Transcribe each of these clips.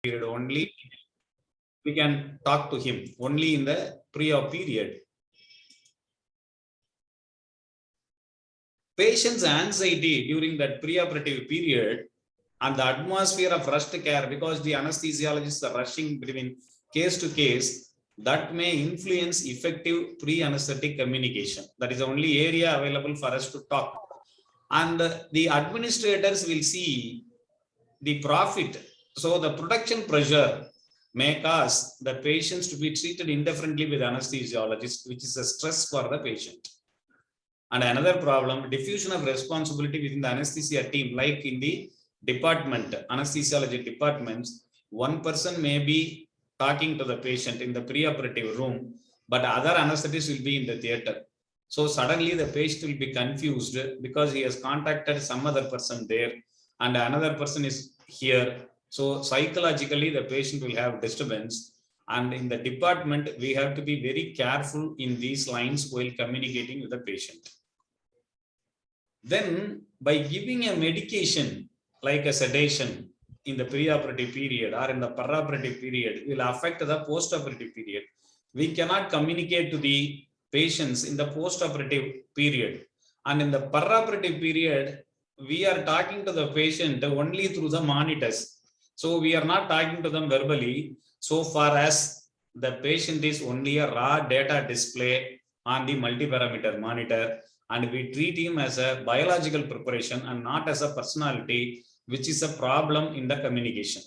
period only. We can talk to him only in the pre-op period. Patient's anxiety during that preoperative period and the atmosphere of rushed care, because the anesthesiologists are rushing between case to case, that may influence effective pre-anesthetic communication. That is the only area available for us to talk. And the administrators will see the profit. So the production pressure may cause the patients to be treated indifferently with anesthesiologist, which is a stress for the patient. And another problem, diffusion of responsibility within the anesthesia team, like in the department, anesthesiology departments, one person may be talking to the patient in the preoperative room, but other anesthetists will be in the theater. So suddenly the patient will be confused because he has contacted some other person there and another person is here. So psychologically, the patient will have disturbance. And in the department, we have to be very careful in these lines while communicating with the patient. Then by giving a medication like a sedation in the preoperative period or in the perioperative period will affect the postoperative period. We cannot communicate to the patients in the postoperative period. And in the perioperative period, we are talking to the patient only through the monitors. So we are not talking to them verbally. So far as the patient is only a raw data display on the multiparameter monitor, and we treat him as a biological preparation and not as a personality, which is a problem in the communication.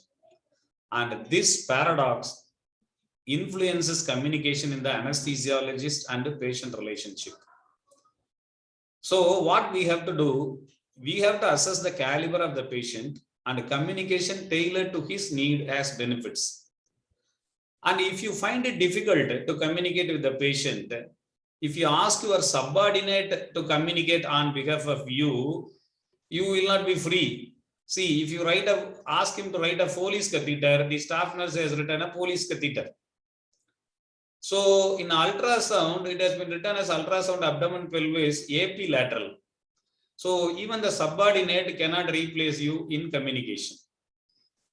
And this paradox influences communication in the anesthesiologist and the patient relationship. So what we have to do, we have to assess the caliber of the patient and communication tailored to his need as benefits. And if you find it difficult to communicate with the patient, if you ask your subordinate to communicate on behalf of you, you will not be free. See, if you ask him to write a Foley's catheter, the staff nurse has written a Foley's catheter. So in ultrasound, it has been written as ultrasound abdomen pelvis AP lateral. So even the subordinate cannot replace you in communication.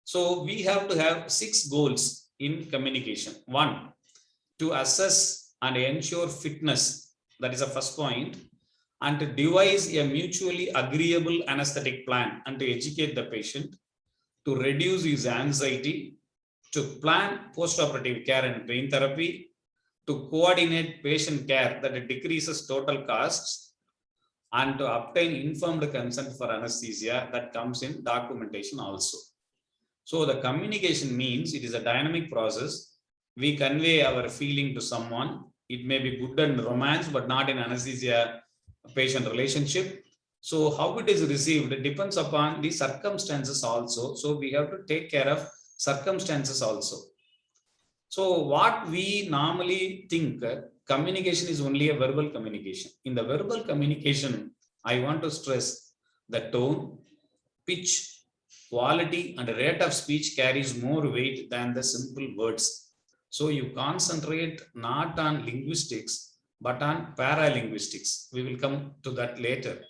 So we have to have 6 goals in communication. 1, to assess and ensure fitness. That is the first point. And to devise a mutually agreeable anesthetic plan and to educate the patient, to reduce his anxiety, to plan postoperative care and pain therapy, to coordinate patient care that decreases total costs, and to obtain informed consent for anesthesia that comes in documentation also. So the communication means it is a dynamic process. We convey our feeling to someone. It may be good and romance, but not in anesthesia patient relationship. So how it is received depends upon the circumstances also. So we have to take care of circumstances also. So what we normally think communication is only a verbal communication. In the verbal communication, I want to stress the tone, pitch, quality and rate of speech carries more weight than the simple words. So you concentrate not on linguistics, but on paralinguistics. We will come to that later.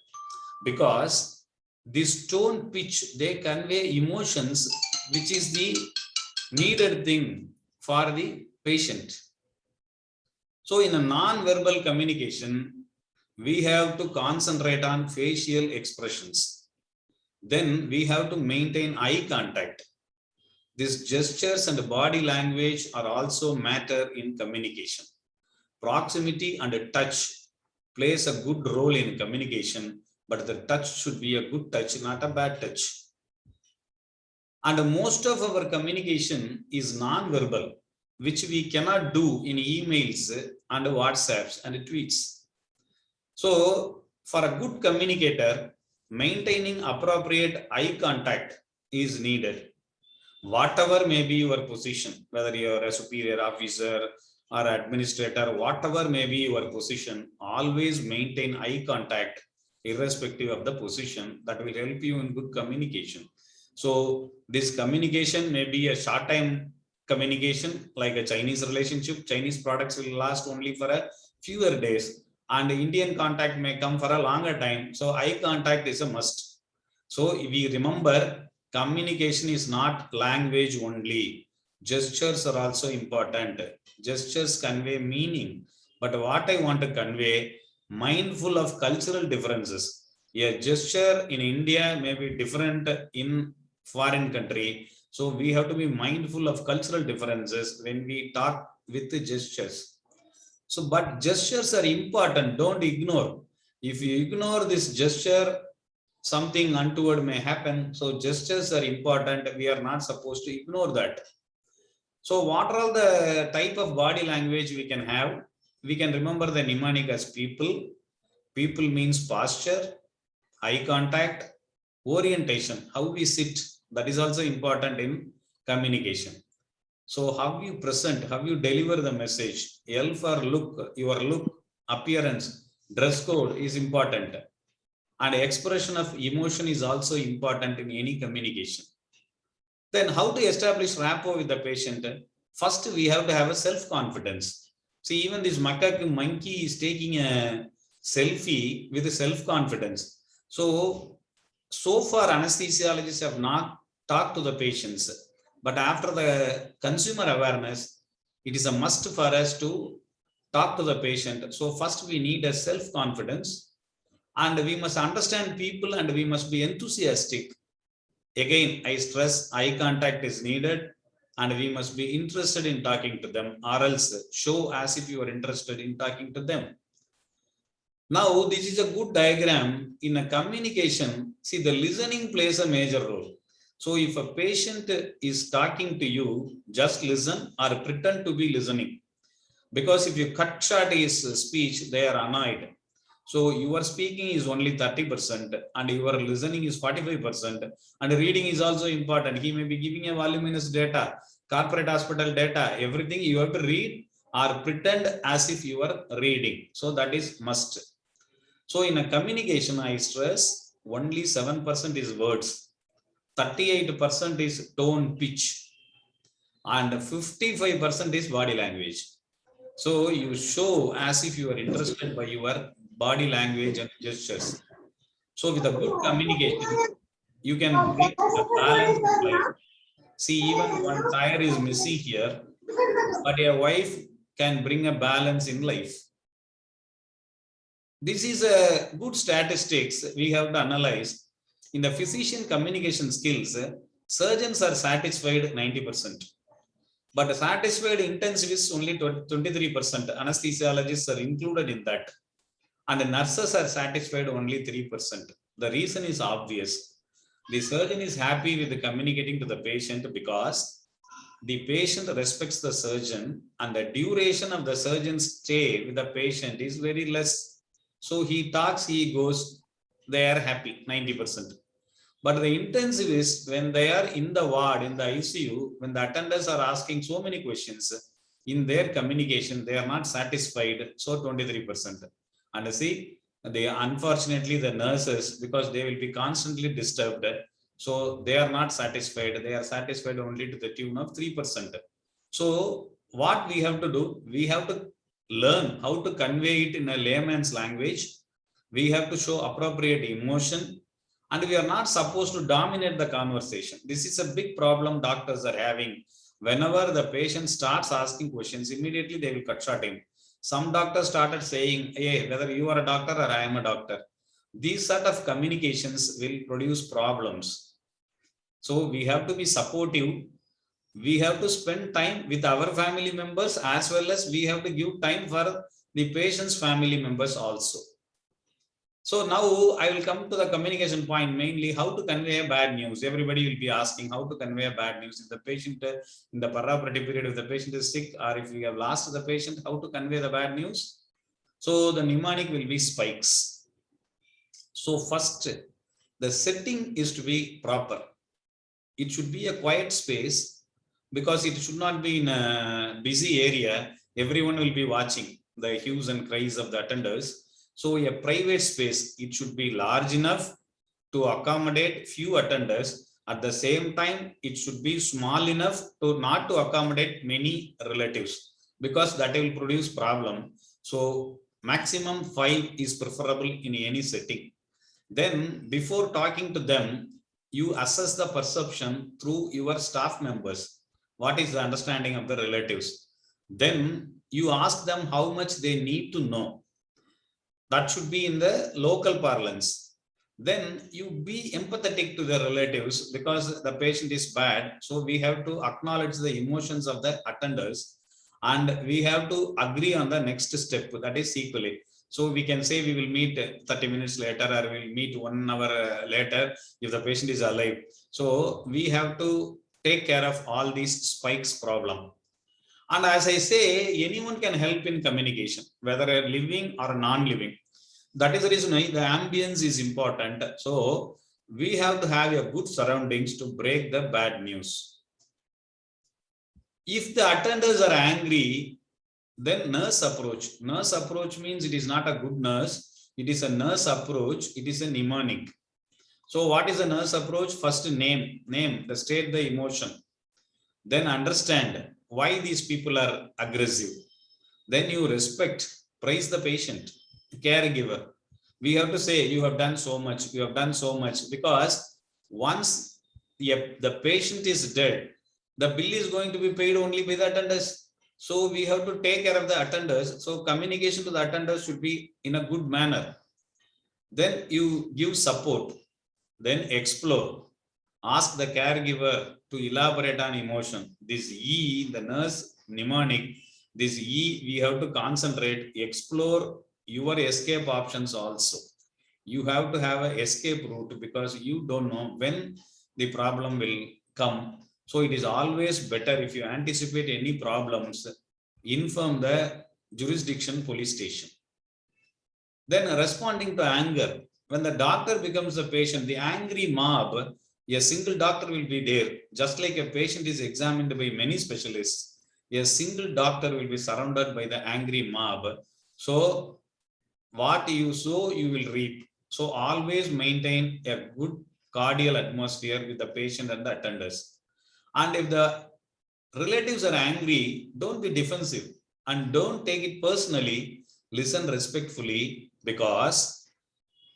Because this tone, pitch, they convey emotions, which is the needed thing for the patient. So in a non-verbal communication, we have to concentrate on facial expressions. Then we have to maintain eye contact. These gestures and body language are also matter in communication. Proximity and touch plays a good role in communication, but the touch should be a good touch, not a bad touch. And most of our communication is non-verbal, which we cannot do in emails and WhatsApps and tweets. So for a good communicator, maintaining appropriate eye contact is needed. Whatever may be your position, whether you are a superior officer or administrator, whatever may be your position, always maintain eye contact irrespective of the position. That will help you in good communication. So this communication may be a short time communication, like a Chinese relationship. Chinese products will last only for a fewer days, and Indian contact may come for a longer time. So eye contact is a must. So we remember communication is not language only. Gestures are also important. Gestures convey meaning. But what I want to convey, mindful of cultural differences. A gesture in India may be different in foreign country. So we have to be mindful of cultural differences when we talk with the gestures. So, but gestures are important. Don't ignore. If you ignore this gesture, something untoward may happen. So gestures are important. We are not supposed to ignore that. So what are all the type of body language we can have? We can remember the mnemonic as people. People means posture, eye contact, orientation, how we sit. That is also important in communication. So how you present, how you deliver the message, L for look, your look, appearance, dress code is important. And expression of emotion is also important in any communication. Then how to establish rapport with the patient? First, we have to have a self-confidence. See, even this monkey is taking a selfie with a self-confidence. So far anesthesiologists have not talked to the patients, but after the consumer awareness, it is a must for us to talk to the patient. So first we need a self-confidence, and we must understand people, and we must be enthusiastic. Again, I stress eye contact is needed, and we must be interested in talking to them, or else show as if you are interested in talking to them. Now, this is a good diagram in a communication. See, the listening plays a major role. So if a patient is talking to you, just listen or pretend to be listening. Because if you cut short his speech, they are annoyed. So your speaking is only 30% and your listening is 45%, and reading is also important. He may be giving a voluminous data, corporate hospital data, everything you have to read or pretend as if you are reading. So that is must. So in a communication, I stress only 7% is words, 38% is tone pitch, and 55% is body language. So you show as if you are interested by your body language and gestures. So with a good communication, you can bring a balance in life. See, even one tire is missing here, but a wife can bring a balance in life. This is a good statistics we have to analyze. In the physician communication skills, surgeons are satisfied 90%. But satisfied intensivists only 23%. Anesthesiologists are included in that. And the nurses are satisfied only 3%. The reason is obvious. The surgeon is happy with communicating to the patient because the patient respects the surgeon, and the duration of the surgeon's stay with the patient is very less. So he talks, he goes, they are happy, 90%. But the intensivists, when they are in the ward, in the ICU, when the attendants are asking so many questions, in their communication, they are not satisfied, so 23%. And see, unfortunately, the nurses, because they will be constantly disturbed, so they are not satisfied. They are satisfied only to the tune of 3%. So what we have to do, we have to learn how to convey it in a layman's language. We have to show appropriate emotion, and we are not supposed to dominate the conversation. This is a big problem doctors are having. Whenever the patient starts asking questions, immediately they will cut short him. Some doctors started saying, hey, whether you are a doctor or I am a doctor. These sort of communications will produce problems. So we have to be supportive. We have to spend time with our family members, as well as we have to give time for the patient's family members also. So now I will come to the communication point, mainly how to convey a bad news. Everybody will be asking how to convey a bad news. If the patient in the perioperative period, if the patient is sick, or if we have lost the patient, how to convey the bad news? So the mnemonic will be spikes. So first, the setting is to be proper. It should be a quiet space, because it should not be in a busy area. Everyone will be watching the hues and cries of the attenders. So a private space, it should be large enough to accommodate few attenders. At the same time, it should be small enough to not to accommodate many relatives, because that will produce problem. So maximum 5 is preferable in any setting. Then before talking to them, you assess the perception through your staff members. What is the understanding of the relatives? Then you ask them how much they need to know. That should be in the local parlance. Then you be empathetic to the relatives because the patient is bad. So we have to acknowledge the emotions of the attenders and we have to agree on the next step, that is equally. So we can say we will meet 30 minutes later or we'll meet 1 hour later if the patient is alive. So we have to take care of all these spikes problem. And as I say, anyone can help in communication, whether a living or non-living. That is the reason why the ambience is important. So we have to have a good surroundings to break the bad news. If the attenders are angry, then nurse approach. Nurse approach means it is not a good nurse. It is a nurse approach. It is a mnemonic. So what is a nurse approach? First name, the state the emotion. Then understand why these people are aggressive. Then you respect, praise the patient, caregiver. We have to say, you have done so much, you have done so much, because once the patient is dead, the bill is going to be paid only by the attenders. So we have to take care of the attenders. So communication to the attenders should be in a good manner. Then you give support, then explore, ask the caregiver to elaborate on emotion. This E, the nurse mnemonic, this E, we have to concentrate, explore your escape options also. You have to have an escape route because you don't know when the problem will come. So it is always better if you anticipate any problems, inform the jurisdiction police station. Then responding to anger. When the doctor becomes the patient, the angry mob, a single doctor will be there. Just like a patient is examined by many specialists, a single doctor will be surrounded by the angry mob. So what you sow, you will reap. So always maintain a good cordial atmosphere with the patient and the attenders. And if the relatives are angry, don't be defensive and don't take it personally. Listen respectfully, because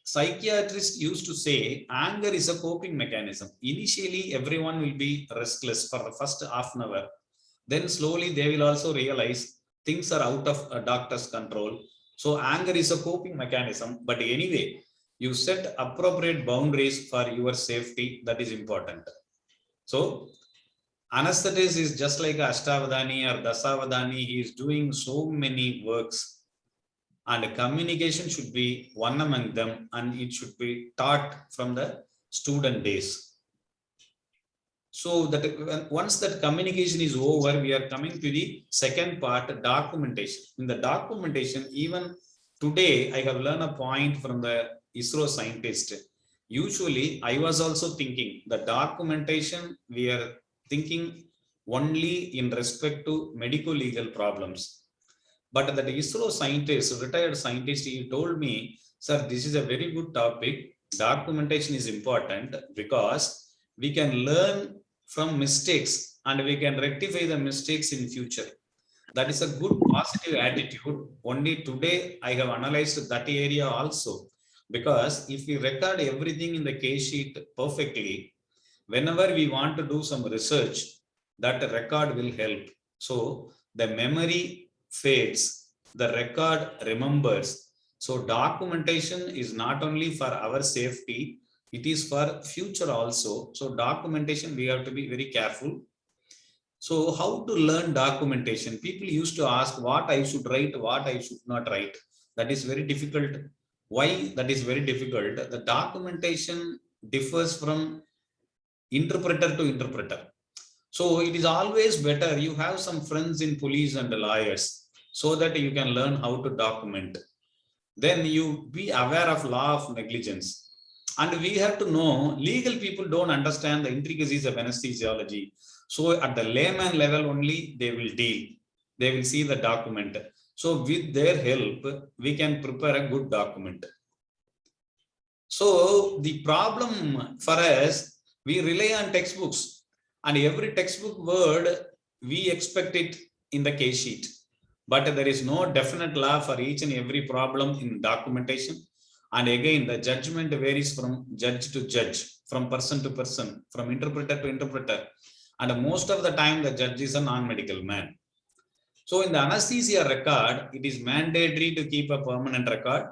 psychiatrists used to say anger is a coping mechanism. Initially, everyone will be restless for the first half an hour. Then slowly they will also realize things are out of a doctor's control. So anger is a coping mechanism. But anyway, you set appropriate boundaries for your safety. That is important. So anesthetist is just like Ashtavadani or Dasavadani. He is doing so many works. And communication should be one among them, and it should be taught from the student days. So that once that communication is over, we are coming to the second part, documentation. In the documentation, even today, I have learned a point from the ISRO scientist. Usually, I was also thinking the documentation, we are thinking only in respect to medical legal problems. But that ISRO scientist, retired scientist, he told me, sir, this is a very good topic. Documentation is important because we can learn from mistakes and we can rectify the mistakes in future. That is a good positive attitude. Only today I have analyzed that area also, because if we record everything in the case sheet perfectly, whenever we want to do some research, that record will help. So the memory fades, the record remembers. So documentation is not only for our safety, it is for future also. So documentation, we have to be very careful. So how to learn documentation? People used to ask what I should write, what I should not write. That is very difficult. Why that is very difficult? The documentation differs from interpreter to interpreter. So it is always better you have some friends in police and lawyers so that you can learn how to document. Then you be aware of law of negligence. And we have to know legal people don't understand the intricacies of anesthesiology. So at the layman level only they will deal. They will see the document. So with their help, we can prepare a good document. So the problem for us, we rely on textbooks. And every textbook word, we expect it in the case sheet. But there is no definite law for each and every problem in documentation. And again, the judgment varies from judge to judge. from person to person, from interpreter to interpreter. And most of the time, the judge is a non-medical man. So in the anesthesia record, it is mandatory to keep a permanent record.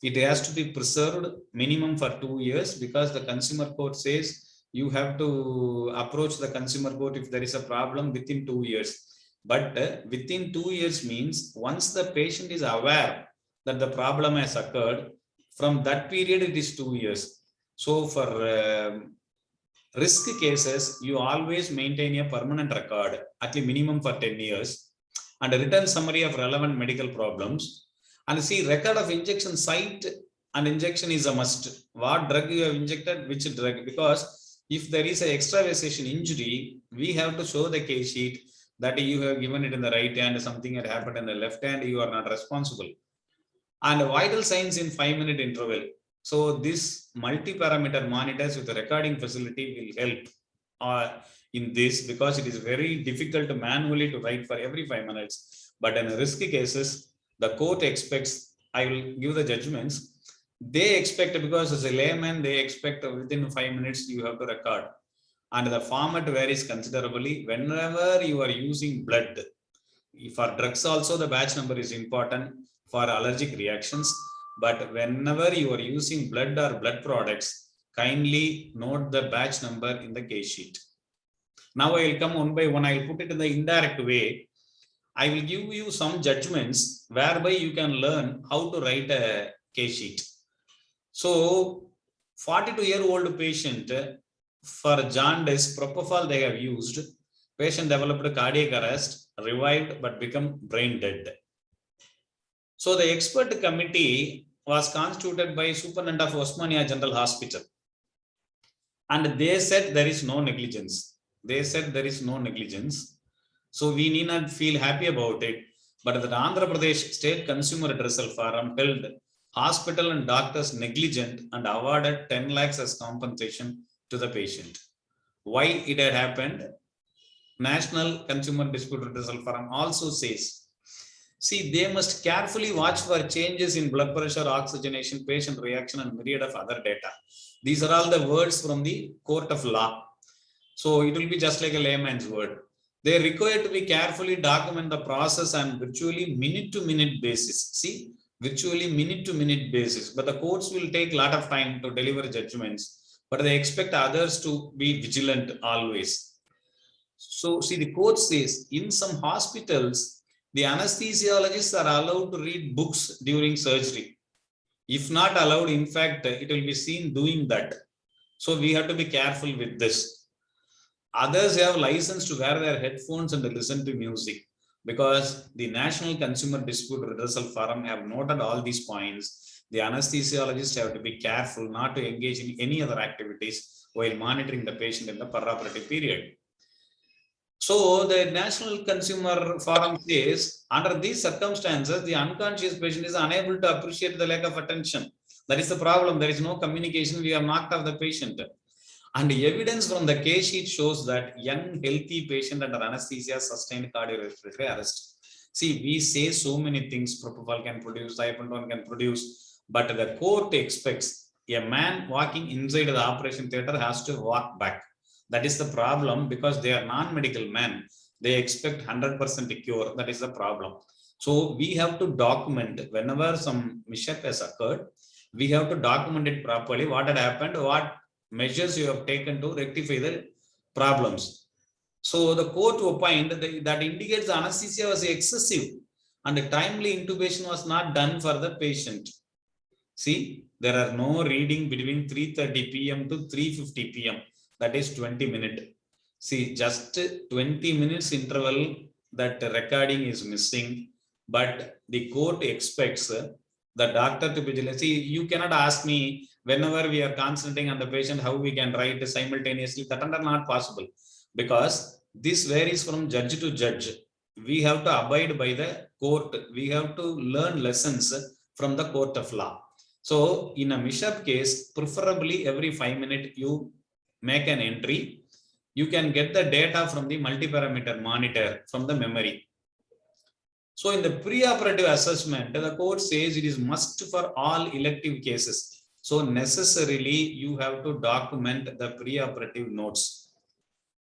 It has to be preserved minimum for 2 years, because the consumer court says you have to approach the consumer court if there is a problem within 2 years. But within 2 years means once the patient is aware that the problem has occurred, from that period it is 2 years. So for risk cases, you always maintain a permanent record, at least minimum for 10 years, and a written summary of relevant medical problems. And see, record of injection site and injection is a must. What drug you have injected, which drug, because if there is an extravasation injury, we have to show the case sheet that you have given it in the right hand, something had happened in the left hand, you are not responsible. And vital signs in 5-minute interval. So this multi-parameter monitors with the recording facility will help in this, because it is very difficult to manually to write for every 5 minutes. But in risky cases, the court expects, I will give the judgments, they expect, because as a layman, they expect within 5 minutes you have to record. And the format varies considerably. Whenever you are using blood, for drugs also the batch number is important for allergic reactions. But whenever you are using blood or blood products, kindly note the batch number in the case sheet. Now I will come one by one. I will put it in the indirect way. I will give you some judgments whereby you can learn how to write a case sheet. So 42-year-old patient, for jaundice, propofol they have used. Patient developed cardiac arrest, revived but become brain dead. So the expert committee was constituted by Superintendent of Osmania General Hospital. And they said there is no negligence. They said there is no negligence. So we need not feel happy about it. But the Andhra Pradesh State Consumer Redressal Forum held hospital and doctors negligent and awarded 10 lakhs as compensation to the patient. Why it had happened? National Consumer Dispute Redressal Forum also says, see, they must carefully watch for changes in blood pressure, oxygenation, patient reaction, and myriad of other data. These are all the words from the court of law. So it will be just like a layman's word. They are required to be carefully document the process on virtually minute-to-minute basis. See, virtually minute-to-minute basis. But the courts will take a lot of time to deliver judgments. But they expect others to be vigilant always. So see, the court says in some hospitals, the anesthesiologists are allowed to read books during surgery. If not allowed, in fact, it will be seen doing that. So we have to be careful with this. Others have license to wear their headphones and listen to music, because the National Consumer Dispute Redressal Forum have noted all these points. The anesthesiologists have to be careful not to engage in any other activities while monitoring the patient in the perioperative period. So the National Consumer Forum says, under these circumstances, the unconscious patient is unable to appreciate the lack of attention. That is the problem. There is no communication. We have knocked off the patient. And evidence from the case sheet shows that young, healthy patient under anesthesia sustained cardiorespiratory arrest. See, we say so many things propofol can produce, thiopentone can produce, but the court expects a man walking inside the operation theater has to walk back. That is the problem, because they are non-medical men. They expect 100% cure. That is the problem. So we have to document whenever some mishap has occurred. We have to document it properly. What had happened, what measures you have taken to rectify the problems. So the court opined that indicates the anesthesia was excessive and the timely intubation was not done for the patient. See, there are no reading between 3:30 p.m. to 3:50 p.m. That is 20 minutes. See, just 20 minutes interval, that recording is missing, but the court expects the doctor to vigilance. See, you cannot ask me whenever we are concentrating on the patient how we can write simultaneously. That are not possible, because this varies from judge to judge. We have to abide by the court. We have to learn lessons from the court of law. So in a mishap case, preferably every 5 minutes you make an entry. You can get the data from the multi-parameter monitor from the memory. So in the preoperative assessment, the court says it is must for all elective cases. So necessarily you have to document the preoperative notes.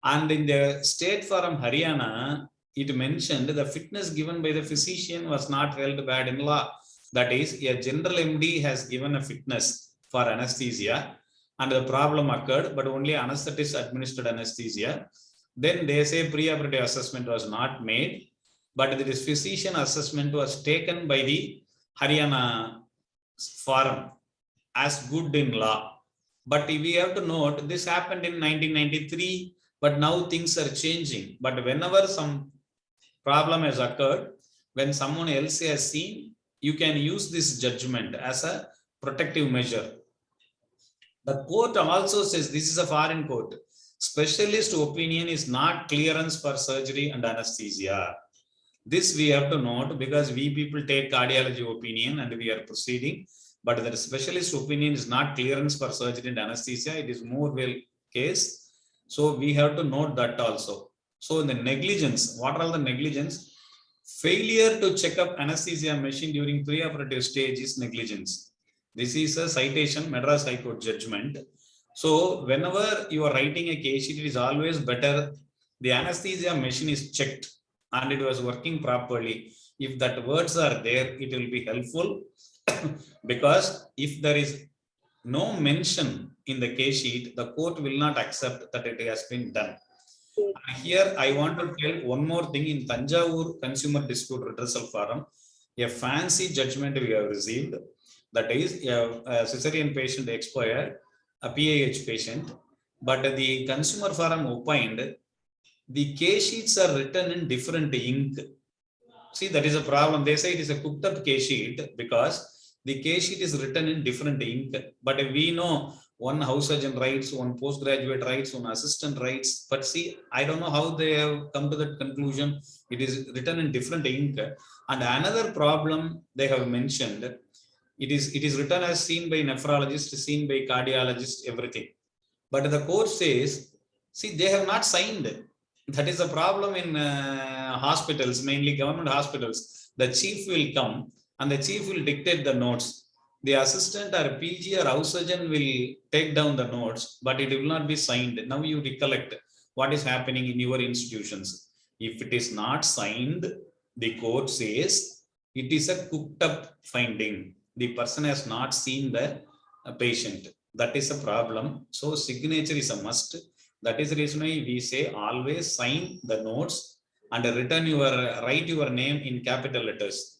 And in the state forum Haryana, it mentioned the fitness given by the physician was not held bad in law. That is, a general MD has given a fitness for anesthesia and the problem occurred, but only anesthetist administered anesthesia. Then they say preoperative assessment was not made, but this physician assessment was taken by the Haryana forum as good in law. But we have to note this happened in 1993, but now things are changing. But whenever some problem has occurred, when someone else has seen, you can use this judgment as a protective measure. The court also says, this is a foreign court, specialist opinion is not clearance for surgery and anesthesia. This we have to note, because we people take cardiology opinion and we are proceeding, but the specialist opinion is not clearance for surgery and anesthesia, it is more well case. So we have to note that also. So in the negligence, what are the negligence? Failure to check up anesthesia machine during preoperative stage is negligence. This is a citation, Madras High Court judgment. So whenever you are writing a case sheet, it is always better the anesthesia machine is checked and it was working properly. If that words are there, it will be helpful. Because if there is no mention in the case sheet, the court will not accept that it has been done. Here I want to tell one more thing. In Tanjavur Consumer Dispute Redressal Forum, a fancy judgment we have received. That is, a cesarean patient expired, a PAH patient, but the consumer forum opined the case sheets are written in different ink. See, that is a problem. They say it is a cooked up case sheet because the case sheet is written in different ink. But we know one house surgeon writes, one postgraduate writes, one assistant writes. But see, I don't know how they have come to that conclusion. It is written in different ink. And another problem they have mentioned, it is written as seen by nephrologist, seen by cardiologist, everything. But the court says, see, they have not signed. That is a problem in hospitals, mainly government hospitals. The chief will come and the chief will dictate the notes. The assistant or PG or house surgeon will take down the notes, but it will not be signed. Now you recollect what is happening in your institutions. If it is not signed, the court says it is a cooked up finding. The person has not seen the patient. That is a problem. So signature is a must. That is the reason why we say always sign the notes and write your name in capital letters.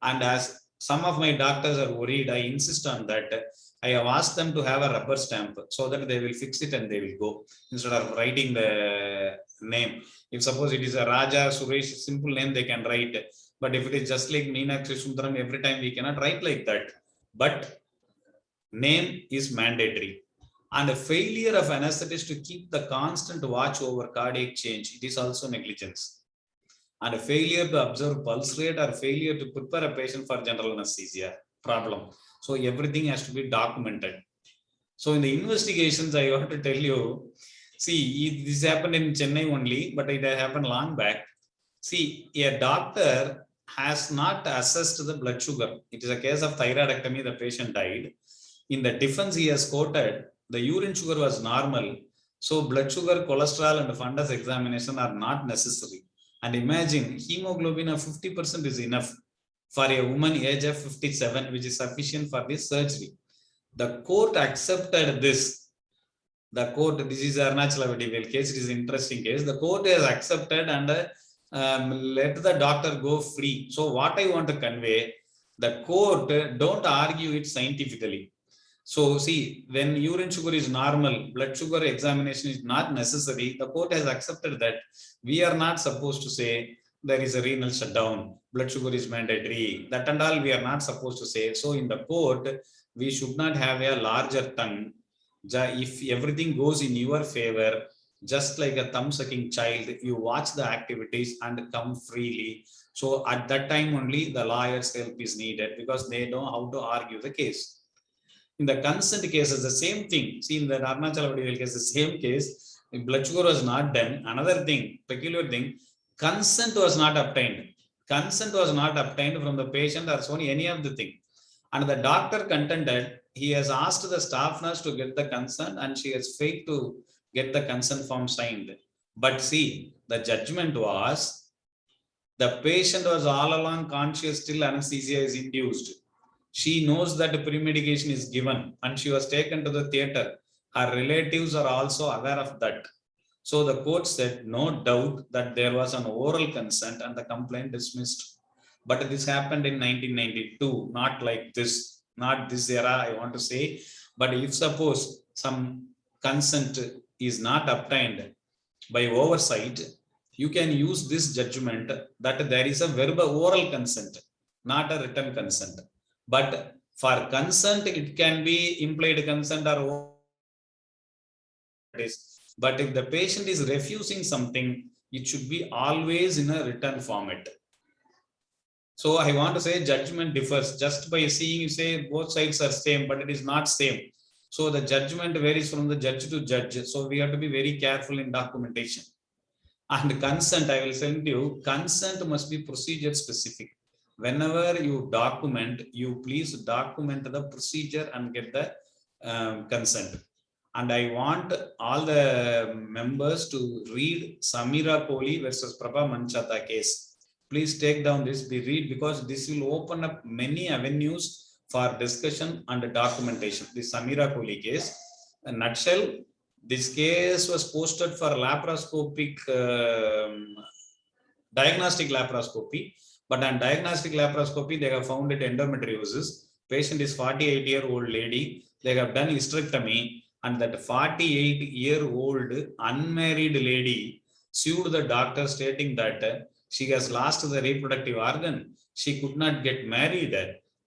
And as some of my doctors are worried, I insist on that. I have asked them to have a rubber stamp so that they will fix it and they will go instead of writing the name. If suppose it is a Raja, Suresh, simple name, they can write. But if it is just like Meenakshi Sundaram, every time we cannot write like that. But name is mandatory. And a failure of anesthetist to keep the constant watch over cardiac change, it is also negligence. And a failure to observe pulse rate or failure to prepare a patient for general anesthesia, problem. So everything has to be documented. So in the investigations, I want to tell you, see, this happened in Chennai only, but it happened long back. See, a doctor has not assessed the blood sugar. It is a case of thyroidectomy, the patient died. In the defense, he has quoted, the urine sugar was normal. So blood sugar, cholesterol and fundus examination are not necessary. And imagine hemoglobin of 50% is enough for a woman age of 57, which is sufficient for this surgery. The court accepted this. The court, this is Arunachala case, it is an interesting case. The court has accepted and let the doctor go free. So what I want to convey, the court don't argue it scientifically. So see, when urine sugar is normal, blood sugar examination is not necessary. The court has accepted that. We are not supposed to say there is a renal shutdown, blood sugar is mandatory. That and all we are not supposed to say. So in the court, we should not have a larger tongue. If everything goes in your favor, just like a thumb-sucking child, you watch the activities and come freely. So at that time only the lawyer's help is needed because they know how to argue the case. In the consent cases, the same thing. See, in the Arunachala case, the same case, if blood sugar was not done, another thing, peculiar thing, consent was not obtained. Consent was not obtained from the patient or so any of the thing. And the doctor contended he has asked the staff nurse to get the consent and she has failed to get the consent form signed. But see, the judgment was the patient was all along conscious till anesthesia is induced. She knows that premedication is given and she was taken to the theater. Her relatives are also aware of that. So the court said no doubt that there was an oral consent and the complaint dismissed. But this happened in 1992, not like this, not this era, I want to say. But if suppose some consent is not obtained by oversight, you can use this judgment that there is a verbal oral consent, not a written consent. But for consent, it can be implied consent or but if the patient is refusing something, it should be always in a written format. So I want to say judgment differs. Just by seeing, you say both sides are same, but it is not same. So the judgment varies from the judge to judge. So we have to be very careful in documentation. And consent, I will send you, consent must be procedure specific. Whenever you document, you please document the procedure and get the consent. And I want all the members to read Samira Kohli versus Prabha Manchata case. Please take down this, read, because this will open up many avenues for discussion and documentation. The Samira Kohli case, a nutshell, this case was posted for laparoscopic diagnostic laparoscopy, but on diagnostic laparoscopy, they have found it endometriosis. Patient is 48-year-old lady. They have done hysterectomy, and that 48-year-old unmarried lady sued the doctor stating that she has lost the reproductive organ. She could not get married.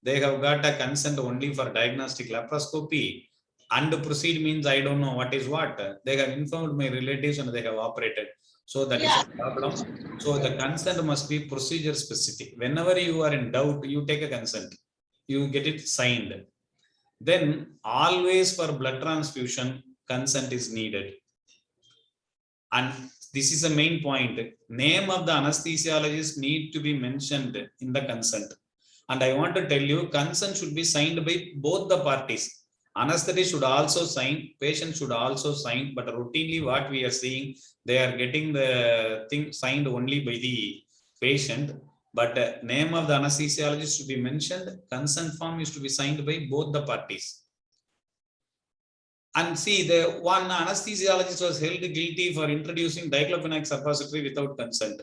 They have got a consent only for diagnostic laparoscopy. And proceed means I don't know what is what. They have informed my relatives and they have operated. So that is a problem. So the consent must be procedure specific. Whenever you are in doubt, you take a consent. You get it signed. Then always for blood transfusion, consent is needed. And this is the main point. Name of the anesthesiologist need to be mentioned in the consent. And I want to tell you, consent should be signed by both the parties. Anesthetist should also sign, patient should also sign, but routinely what we are seeing, they are getting the thing signed only by the patient, but name of the anesthesiologist should be mentioned, consent form is to be signed by both the parties. And see, the one anesthesiologist was held guilty for introducing diclofenac suppository without consent,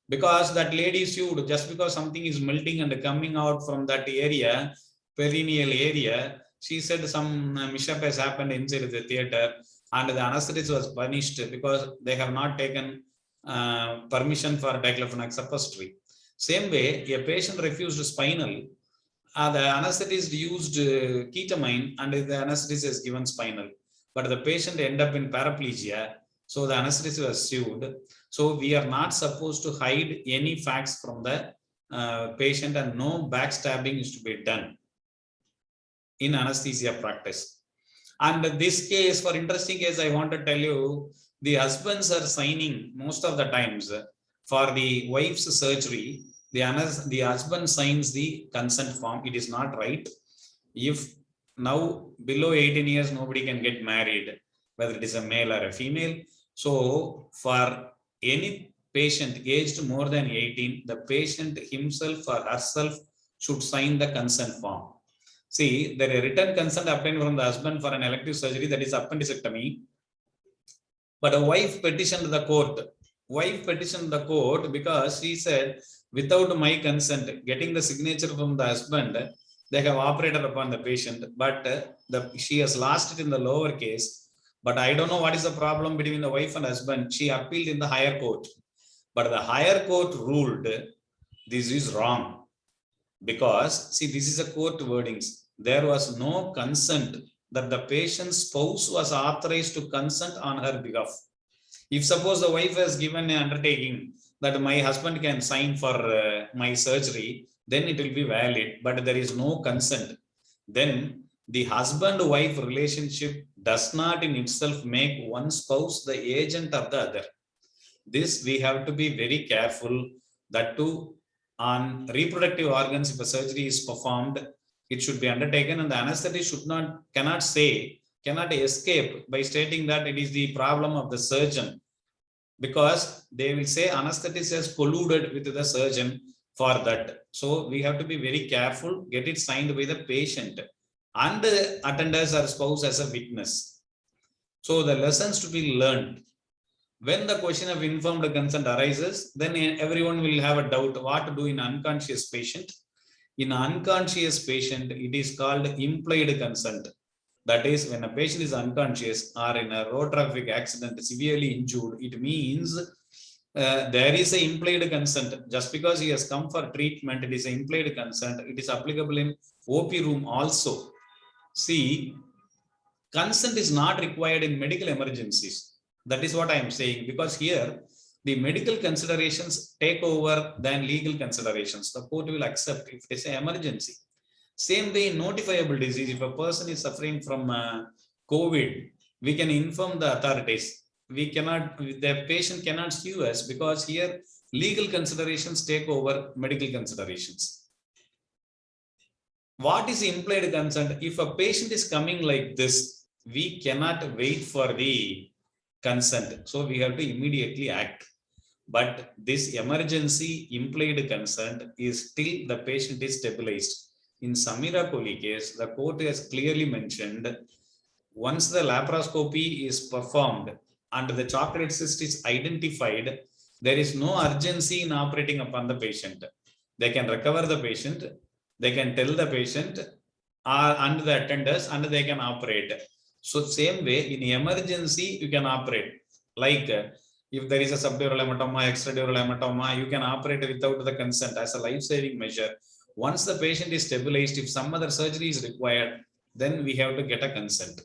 because that lady sued just because something is melting and coming out from that area, perineal area. She said some mishap has happened inside the theater and the anesthetist was punished because they have not taken permission for diclofenac suppository. Same way, a patient refused spinal, the anesthetist used ketamine and the anesthetist is given spinal, but the patient ended up in paraplegia. So the anesthetist was sued. So we are not supposed to hide any facts from the patient, and no backstabbing is to be done in anesthesia practice. And this case, for interesting case, I want to tell you, the husbands are signing most of the times for the wife's surgery. The husband signs the consent form. It is not right. If now below 18 years, nobody can get married, whether it is a male or a female. So for any patient aged more than 18, the patient himself or herself should sign the consent form. See, the written consent obtained from the husband for an elective surgery, that is appendectomy. But a wife petitioned the court. Wife petitioned the court because she said, without my consent, getting the signature from the husband, they have operated upon the patient, but she has lost it in the lower case. But I don't know what is the problem between the wife and husband. She appealed in the higher court. But the higher court ruled this is wrong. Because, see, this is a court wordings. There was no consent that the patient's spouse was authorized to consent on her behalf. If suppose the wife has given an undertaking that my husband can sign for my surgery, then it will be valid, but there is no consent. Then the husband-wife relationship does not in itself make one spouse the agent of the other. This we have to be very careful, that too on reproductive organs, if a surgery is performed, it should be undertaken, and the anesthetist cannot escape by stating that it is the problem of the surgeon, because they will say anesthetist has colluded with the surgeon for that. So we have to be very careful, get it signed by the patient and the attenders or spouse as a witness. So the lessons to be learned. When the question of informed consent arises, then everyone will have a doubt what to do in unconscious patient. In unconscious patient, it is called implied consent. That is, when a patient is unconscious or in a road traffic accident severely injured, it means there is an implied consent. Just because he has come for treatment, it is an implied consent. It is applicable in OP room also. See, consent is not required in medical emergencies. That is what I am saying, because here the medical considerations take over than legal considerations. The court will accept if it is an emergency. Same way in notifiable disease, if a person is suffering from COVID, we can inform the authorities. The patient cannot sue us, because here legal considerations take over medical considerations. What is implied consent? If a patient is coming like this, we cannot wait for the consent. So we have to immediately act. But this emergency implied consent is till the patient is stabilized. In Samira Kohli case, the court has clearly mentioned, once the laparoscopy is performed and the chocolate cyst is identified, there is no urgency in operating upon the patient. They can recover the patient, they can tell the patient and the attenders, and they can operate. So same way in emergency, you can operate. Like if there is a subdural hematoma, extradural hematoma, you can operate without the consent as a life-saving measure. Once the patient is stabilized, if some other surgery is required, then we have to get a consent.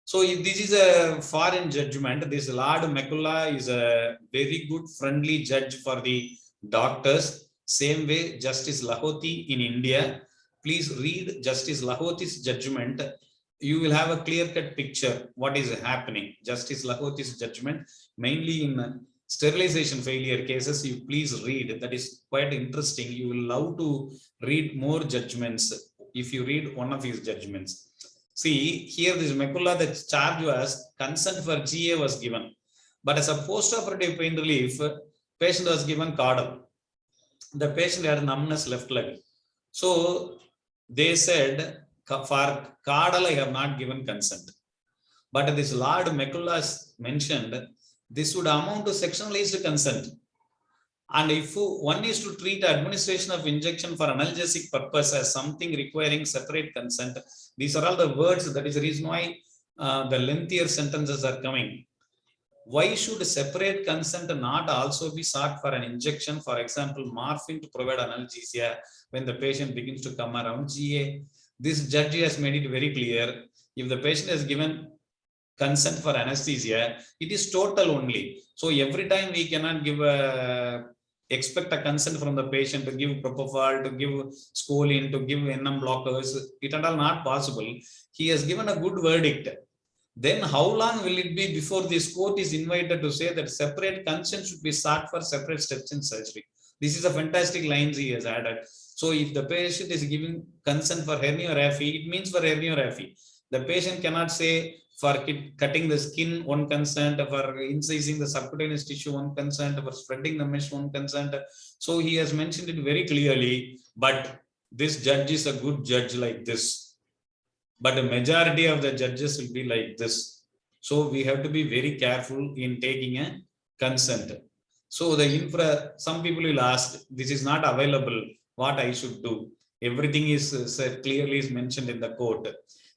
So if this is a foreign judgment, this Lord McCullough is a very good friendly judge for the doctors. Same way Justice Lahoti in India. Please read Justice Lahoti's judgment. You will have a clear-cut picture what is happening. Justice Lahoti's judgment, mainly in sterilization failure cases, you please read. That is quite interesting. You will love to read more judgments if you read one of his judgments. See, here this McCullough, the charge was consent for GA was given. But as a post-operative pain relief, patient was given caudal. The patient had numbness left leg. So they said, for caudal, I have not given consent. But this Lord McCullough mentioned, this would amount to sectionalized consent. And if one is to treat administration of injection for analgesic purpose as something requiring separate consent, these are all the words. That is the reason why the lengthier sentences are coming. Why should separate consent not also be sought for an injection, for example, morphine to provide analgesia when the patient begins to come around GA? This judge has made it very clear. If the patient has given consent for anesthesia, it is total only. So every time we cannot give expect a consent from the patient to give propofol, to give scoline, to give NM blockers. It is all not possible. He has given a good verdict. Then how long will it be before this court is invited to say that separate consent should be sought for separate steps in surgery? This is a fantastic lines he has added. So if the patient is giving consent for herniorrhaphy, it means for herniorrhaphy. The patient cannot say for cutting the skin, one consent, for incising the subcutaneous tissue, one consent, for spreading the mesh, one consent. So he has mentioned it very clearly, but this judge is a good judge like this. But the majority of the judges will be like this. So we have to be very careful in taking a consent. So the some people will ask, this is not available, what I should do? Everything is clearly is mentioned in the court.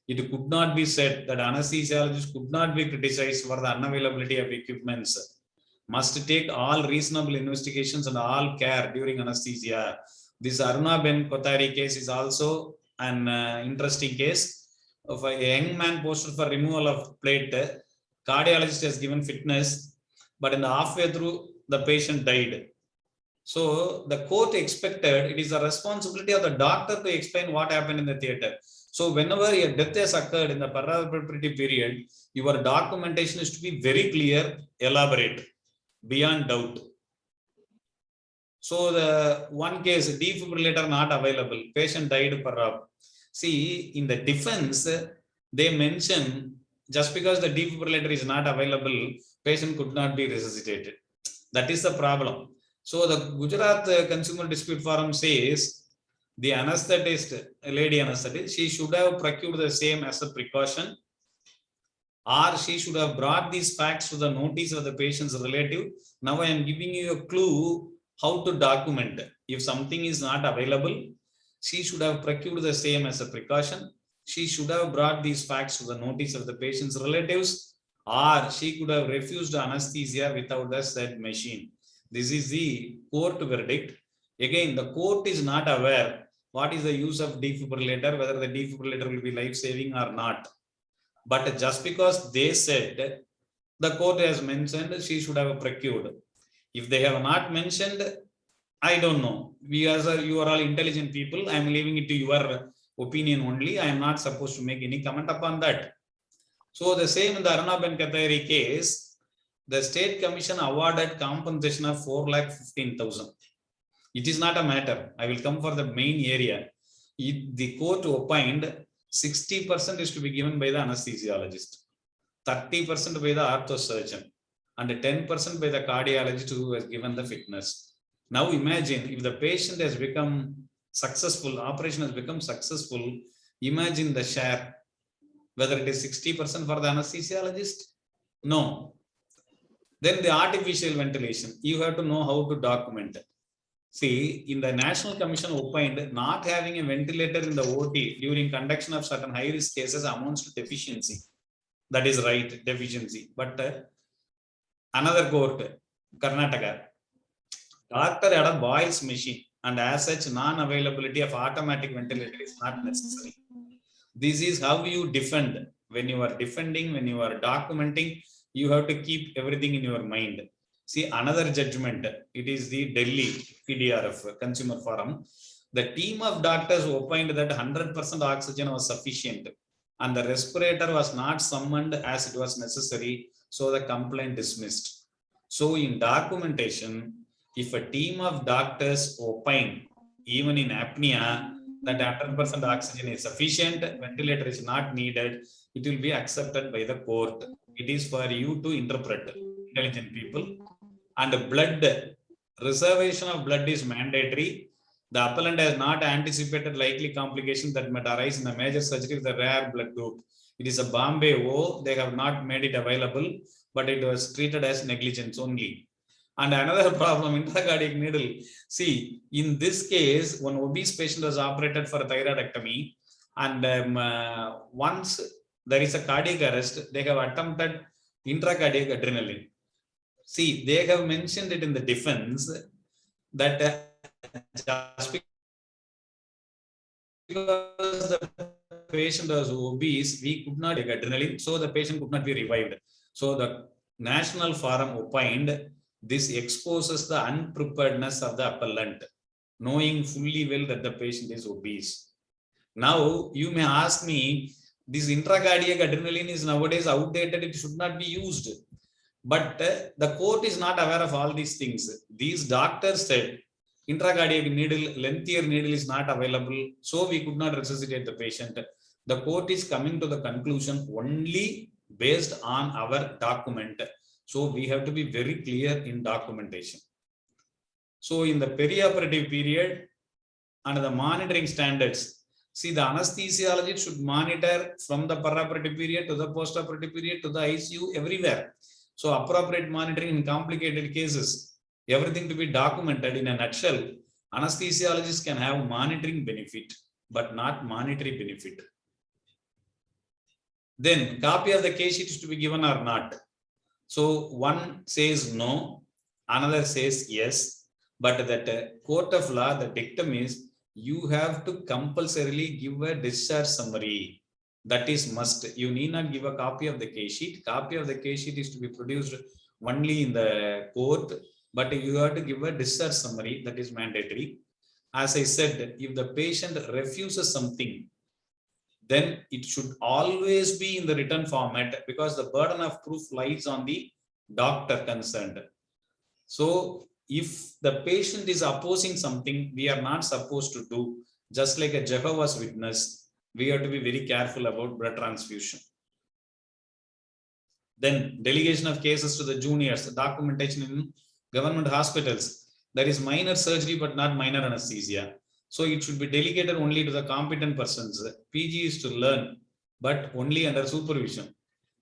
It could not be said that anesthesiologists could not be criticized for the unavailability of equipments. Must take all reasonable investigations and all care during anesthesia. This Aruna Ben Kothari case is also an interesting case of a young man posted for removal of plate. Cardiologist has given fitness, but in the halfway through, the patient died. So the court expected, it is the responsibility of the doctor to explain what happened in the theater. So whenever a death has occurred in the perioperative period, your documentation is to be very clear, elaborate, beyond doubt. So the one case, defibrillator not available, patient died per hour. See, in the defense, they mention just because the defibrillator is not available, patient could not be resuscitated. That is the problem. So the Gujarat Consumer Dispute Forum says the anesthetist, lady anesthetist, she should have procured the same as a precaution, or she should have brought these facts to the notice of the patient's relative. Now I am giving you a clue how to document. If something is not available, she should have procured the same as a precaution. She should have brought these facts to the notice of the patient's relatives, or she could have refused anesthesia without the said machine. This is the court verdict. Again, the court is not aware what is the use of defibrillator, whether the defibrillator will be life-saving or not. But just because they said, the court has mentioned she should have procured. If they have not mentioned, I don't know. You are all intelligent people. I am leaving it to your opinion only. I am not supposed to make any comment upon that. So the same in the Arnaben Katayari case, the state commission awarded compensation of 4,15,000. It is not a matter. I will come for the main area. The court opined 60% is to be given by the anesthesiologist, 30% by the orthosurgeon, and 10% by the cardiologist who has given the fitness. Now imagine if the patient has become successful, operation has become successful, imagine the share, whether it is 60% for the anesthesiologist? No. Then the artificial ventilation, you have to know how to document it. See, in the National Commission opined, not having a ventilator in the OT during conduction of certain high-risk cases amounts to deficiency. That is right, deficiency. But another court, Karnataka, doctor had a Boyle's machine, and as such, non-availability of automatic ventilator is not necessary. This is how you defend. When you are defending, when you are documenting, you have to keep everything in your mind. See, another judgment, it is the Delhi PDRF, Consumer Forum. The team of doctors opined that 100% oxygen was sufficient and the respirator was not summoned as it was necessary, so the complaint dismissed. So in documentation, if a team of doctors opine, even in apnea, that 100% oxygen is sufficient, ventilator is not needed, it will be accepted by the court. It is for you to interpret, intelligent people. And blood, reservation of blood is mandatory. The appellant has not anticipated likely complications that might arise in the major surgery with a rare blood group. It is a Bombay O, they have not made it available, but it was treated as negligence only. And another problem, intracardiac needle. See, in this case, one obese patient was operated for thyroidectomy, and once there is a cardiac arrest, they have attempted intracardiac adrenaline. See, they have mentioned it in the defense that just because the patient was obese, we could not take adrenaline, so the patient could not be revived. So the National Forum opined this exposes the unpreparedness of the appellant, knowing fully well that the patient is obese. Now, you may ask me, this intracardiac adrenaline is nowadays outdated, it should not be used. But the court is not aware of all these things. These doctors said intracardiac needle, lengthier needle is not available, so we could not resuscitate the patient. The court is coming to the conclusion only based on our document. So we have to be very clear in documentation. So in the perioperative period and the monitoring standards, see, the anesthesiologist should monitor from the perioperative period to the postoperative period to the ICU everywhere. So appropriate monitoring in complicated cases, everything to be documented. In a nutshell, anesthesiologists can have monitoring benefit, but not monetary benefit. Then copy of the case sheet is to be given or not. So one says no, another says yes, but that court of law, the dictum is you have to compulsorily give a discharge summary. That is must. You need not give a copy of the case sheet. Copy of the case sheet is to be produced only in the court, but you have to give a discharge summary. That is mandatory. As I said, if the patient refuses something, then it should always be in the written format, because the burden of proof lies on the doctor concerned. So if the patient is opposing something, we are not supposed to do. Just like a Jehovah's Witness, we have to be very careful about blood transfusion. Then delegation of cases to the juniors, documentation in government hospitals. There is minor surgery, but not minor anesthesia. So it should be delegated only to the competent persons. PG is to learn, but only under supervision.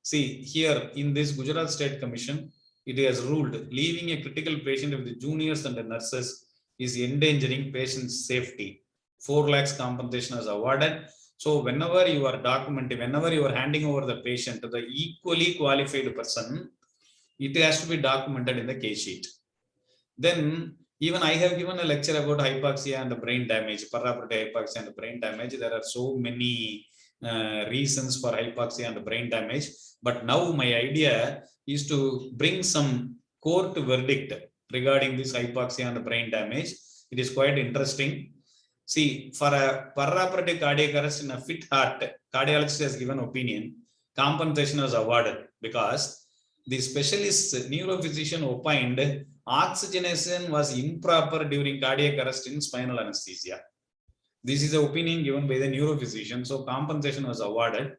See, here in this Gujarat State Commission, it has ruled leaving a critical patient with the juniors and the nurses is endangering patient's safety. 4 lakhs compensation is awarded. So whenever you are documenting, whenever you are handing over the patient to the equally qualified person, it has to be documented in the case sheet. Then even I have given a lecture about hypoxia and the brain damage, paraparotid hypoxia and the brain damage. There are so many reasons for hypoxia and the brain damage. But now my idea is to bring some court verdict regarding this hypoxia and the brain damage. It is quite interesting. See, for a paraparotid cardiac arrest in a fit heart, cardiologist has given opinion, compensation was awarded because the specialist neurophysician opined oxygenation was improper during cardiac arrest in spinal anesthesia. This is the opinion given by the neurophysician, so compensation was awarded.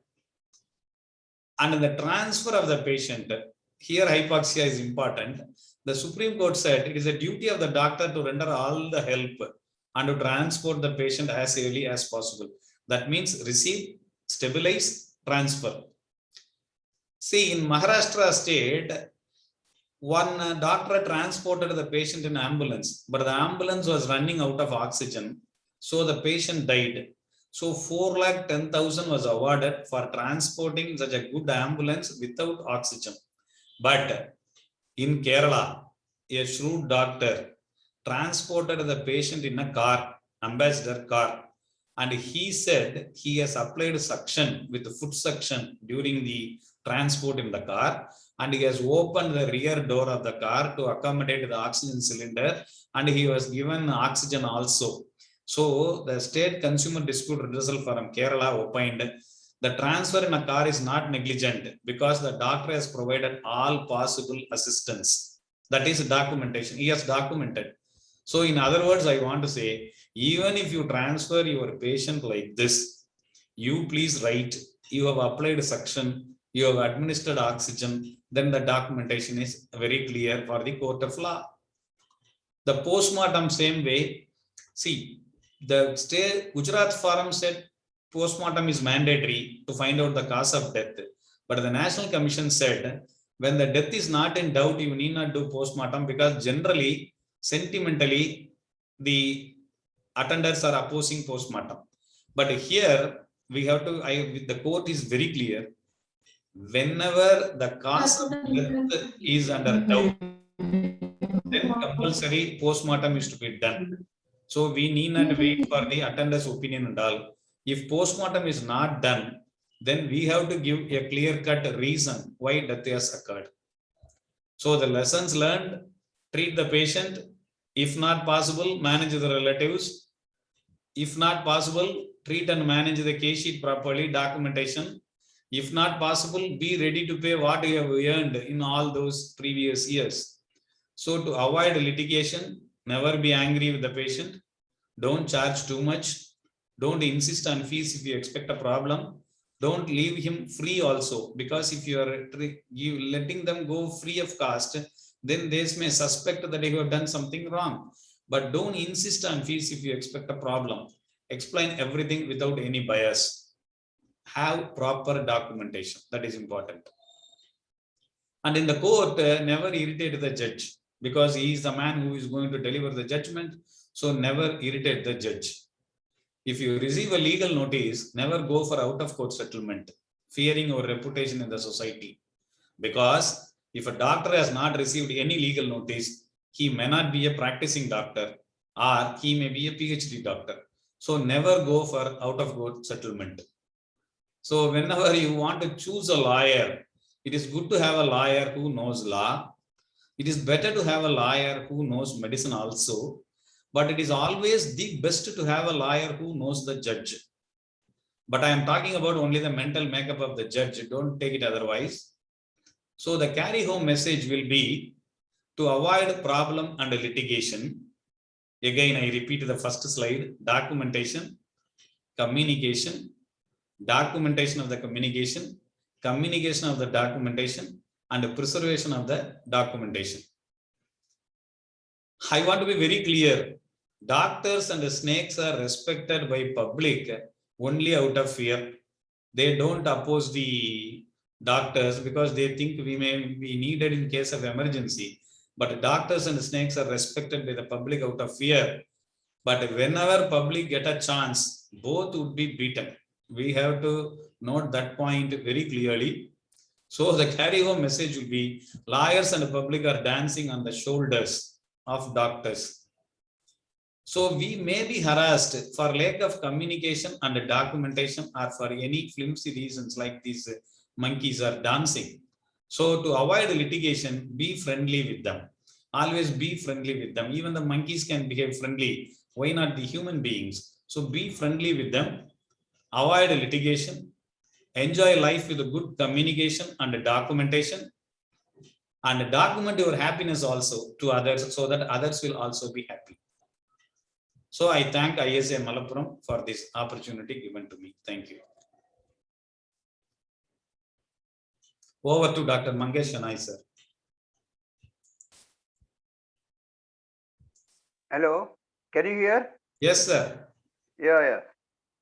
And in the transfer of the patient, here hypoxia is important. The Supreme Court said it is a duty of the doctor to render all the help and to transport the patient as early as possible. That means receive, stabilize, transfer. See, in Maharashtra state, one doctor transported the patient in ambulance, but the ambulance was running out of oxygen. So the patient died. So 4,10,000 was awarded for transporting such a good ambulance without oxygen. But in Kerala, a shrewd doctor transported the patient in a car, ambassador car, and he said he has applied suction with foot suction during the transport in the car, and he has opened the rear door of the car to accommodate the oxygen cylinder, and he was given oxygen also. So the State Consumer Dispute Redressal Forum Kerala opined the transfer in a car is not negligent because the doctor has provided all possible assistance. That is documentation. He has documented. So in other words, I want to say, even if you transfer your patient like this, you please write, you have applied suction, you have administered oxygen, then the documentation is very clear for the court of law. The postmortem same way. See, the state Gujarat Forum said postmortem is mandatory to find out the cause of death. But the National Commission said, when the death is not in doubt, you need not do postmortem because generally, sentimentally, the attenders are opposing postmortem. But here we have to, the court is very clear. Whenever the cause of death is under doubt, then compulsory postmortem is to be done. So we need not wait for the attender's opinion and all. If postmortem is not done, then we have to give a clear-cut reason why death has occurred. So the lessons learned, treat the patient. If not possible, manage the relatives. If not possible, treat and manage the case sheet properly, documentation. If not possible, be ready to pay what you have earned in all those previous years. So to avoid litigation, never be angry with the patient. Don't charge too much. Don't insist on fees if you expect a problem. Don't leave him free also, because if you are letting them go free of cost, then they may suspect that you have done something wrong. But don't insist on fees if you expect a problem. Explain everything without any bias. Have proper documentation. That is important. And in the court, never irritate the judge, because he is the man who is going to deliver the judgment. So never irritate the judge. If you receive a legal notice, never go for out-of-court settlement, fearing your reputation in the society. Because if a doctor has not received any legal notice, he may not be a practicing doctor, or he may be a PhD doctor. So never go for out-of-court settlement. So whenever you want to choose a lawyer, it is good to have a lawyer who knows law. It is better to have a lawyer who knows medicine also. But it is always the best to have a lawyer who knows the judge. But I am talking about only the mental makeup of the judge. Don't take it otherwise. So the carry home message will be, to avoid problem and litigation. Again, I repeat the first slide: documentation, communication, documentation of the communication, communication of the documentation, and preservation of the documentation. I want to be very clear. Doctors and snakes are respected by public only out of fear. They don't oppose the doctors because they think we may be needed in case of emergency. But doctors and snakes are respected by the public out of fear. But whenever public get a chance, both would be beaten. We have to note that point very clearly. So the carry home message will be: lawyers and public are dancing on the shoulders of doctors. So we may be harassed for lack of communication and documentation, or for any flimsy reasons like these monkeys are dancing. So to avoid litigation, be friendly with them. Always be friendly with them. Even the monkeys can behave friendly. Why not the human beings? So be friendly with them. Avoid litigation. Enjoy life with a good communication and documentation. And document your happiness also to others so that others will also be happy. So I thank ISA Malappuram for this opportunity given to me. Thank you. Over to Dr. Mangesh Shenoy, sir. Hello, can you hear? Yes, sir. Yeah.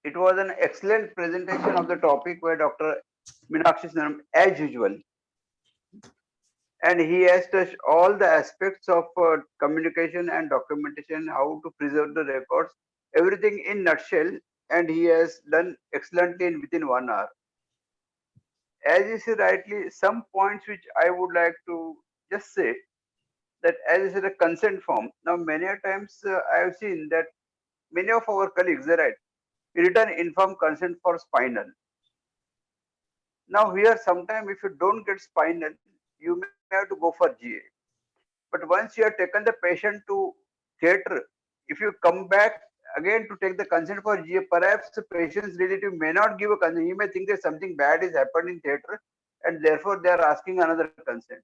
It was an excellent presentation of the topic by Dr. Meenakshi Sundaram, as usual. And he has touched all the aspects of communication and documentation, how to preserve the records, everything in nutshell, and he has done excellently within 1 hour. As you said rightly, some points which I would like to just say, that as you said, a consent form. Now, many a times I have seen that many of our colleagues, they write written informed consent for spinal. Now, here, sometime if you don't get spinal, you may have to go for GA. But once you have taken the patient to theatre, if you come back again to take the consent for GA, perhaps the patient's relative may not give a consent. He may think that something bad is happened in theatre, and therefore they are asking another consent.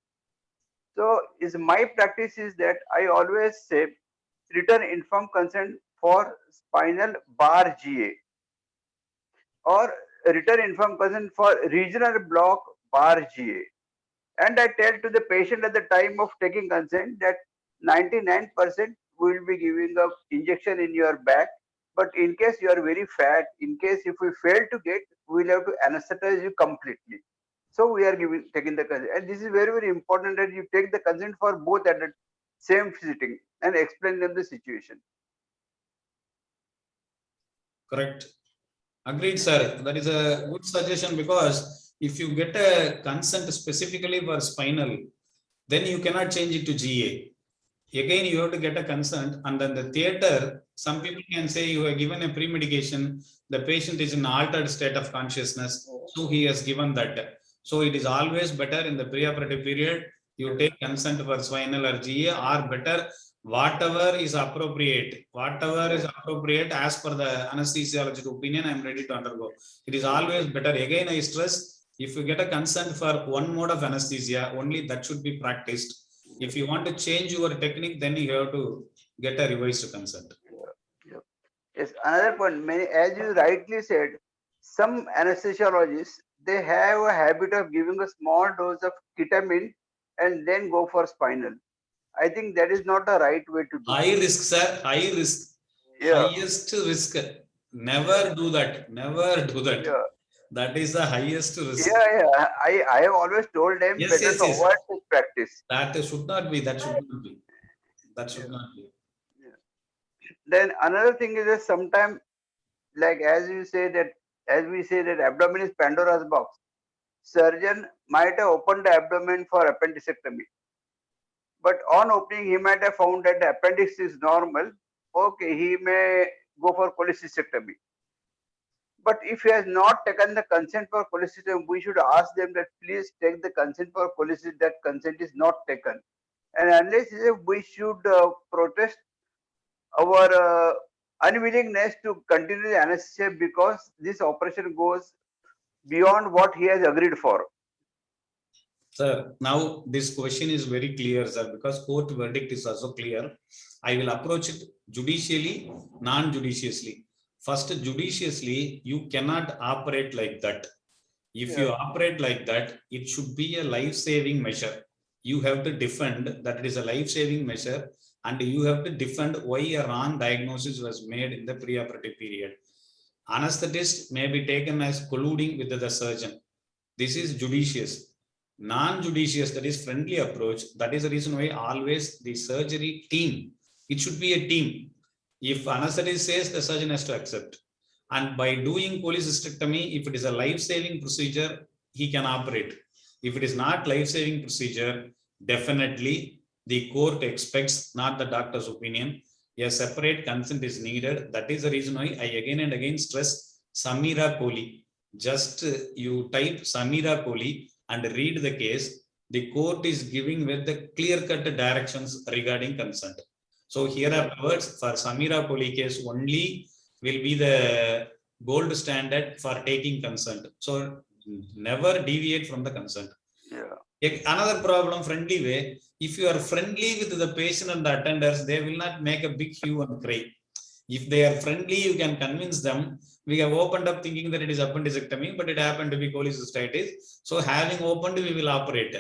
So, is my practice is that I always say written informed consent for spinal bar GA, or written informed consent for regional block bar GA. And I tell to the patient at the time of taking consent that 99% will be giving a injection in your back. But in case you are very fat, in case if we fail to get, we will have to anesthetize you completely. So we are taking the consent. And this is very important that you take the consent for both at the same sitting and explain them the situation. Correct. Agreed, sir. That is a good suggestion, because if you get a consent specifically for spinal, then you cannot change it to GA. Again, you have to get a consent, and then the theater, some people can say you have given a pre-medication, the patient is in altered state of consciousness, so he has given that. So it is always better in the preoperative period, you take consent for spinal or GA, or better, whatever is appropriate as per the anesthesiologist opinion, I am ready to undergo. It is always better. Again, I stress, if you get a consent for one mode of anesthesia, only that should be practiced. If you want to change your technique, then you have to get a revised consent. Yes, another point, many, as you rightly said, some anesthesiologists, they have a habit of giving a small dose of ketamine and then go for spinal. I think that is not the right way to do. High risk, sir. High risk. Yeah. Highest risk. Never do that. Never do that. Yeah. That is the highest risk. Yeah. I have always told them Yes, better to avoid this practice. That should not be. That should not be. That should not be. Yeah. Then another thing is that sometimes, like as we say that abdomen is Pandora's box. Surgeon might have opened the abdomen for appendicectomy, but on opening he might have found that the appendix is normal. Okay, he may go for cholecystectomy. But if he has not taken the consent for cholecystectomy, we should ask them that please take the consent for cholecystectomy. That consent is not taken, and unless we should protest our unwillingness to continue the anesthesia because this operation goes beyond what he has agreed for. Sir, now this question is very clear, sir, because court verdict is also clear. I will approach it judicially, non-judiciously. First, judiciously, you cannot operate like that. If you operate like that, it should be a life-saving measure. You have to defend that it is a life-saving measure, and you have to defend why a wrong diagnosis was made in the preoperative period. Anesthetist may be taken as colluding with the surgeon. This is judicious. Non-judicious, that is friendly approach. That is the reason why always the surgery team, it should be a team. If anesthetist says, the surgeon has to accept. And by doing cholecystectomy, if it is a life-saving procedure, he can operate. If it is not life-saving procedure, definitely the court expects, not the doctor's opinion, a separate consent is needed. That is the reason why I again and again stress Samira Kohli. Just you type Samira Kohli and read the case. The court is giving with the clear-cut directions regarding consent. So here afterwards, for Samira Kohli case only will be the gold standard for taking consent. So never deviate from the consent. Another problem, friendly way. If you are friendly with the patient and the attenders, they will not make a big hue and cry. If they are friendly, you can convince them. We have opened up thinking that it is appendicectomy, but it happened to be cholecystitis. So having opened, we will operate.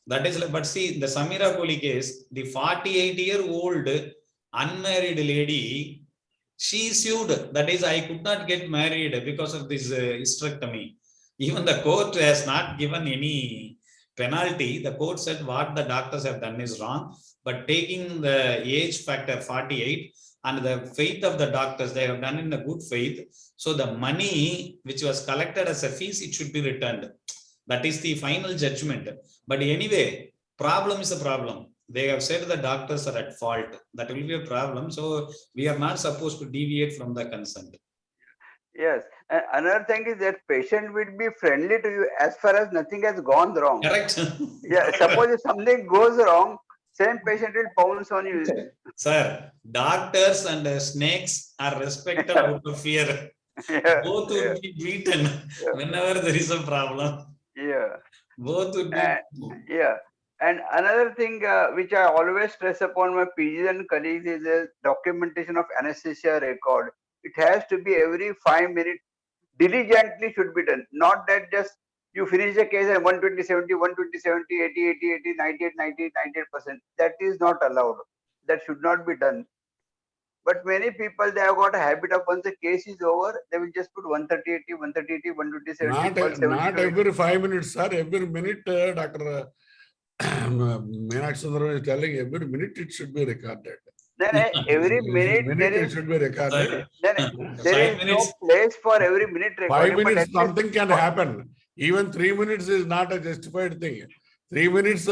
That is, but see, the Samira Kohli case, the 48-year-old unmarried lady, she sued. That is, I could not get married because of this hysterectomy. Even the court has not given any penalty. The court said what the doctors have done is wrong, but taking the age factor 48 and the faith of the doctors, they have done in a good faith. So the money which was collected as a fees, it should be returned. That is the final judgment. But anyway, problem is a problem. They have said the doctors are at fault. That will be a problem. So we are not supposed to deviate from the consent. Yes. And another thing is that patient will be friendly to you as far as nothing has gone wrong. Correct. Yeah. Suppose if something goes wrong, same patient will pounce on you. Sir, doctors and snakes are respected out of fear. Both would be beaten whenever there is a problem. Yeah. Both would be. Yeah. And another thing which I always stress upon my PGs and colleagues is the documentation of anesthesia record. It has to be every 5 minutes, diligently should be done. Not that just you finish the case at 120, 70, 120, 70, 80, 80, 80, 98, 90, 98%. That is not allowed. That should not be done. But many people, they have got a habit of once the case is over, they will just put 130, 80, 130, 80, 120, 70. Not every 5 minutes, sir. Every minute, Dr. Meenakshi Sundaram is telling every minute it should be recorded. Then every minute it should be recorded. Then there is no place for every minute recording. 5 minutes, something can happen. Even 3 minutes is not a justified thing. 3 minutes,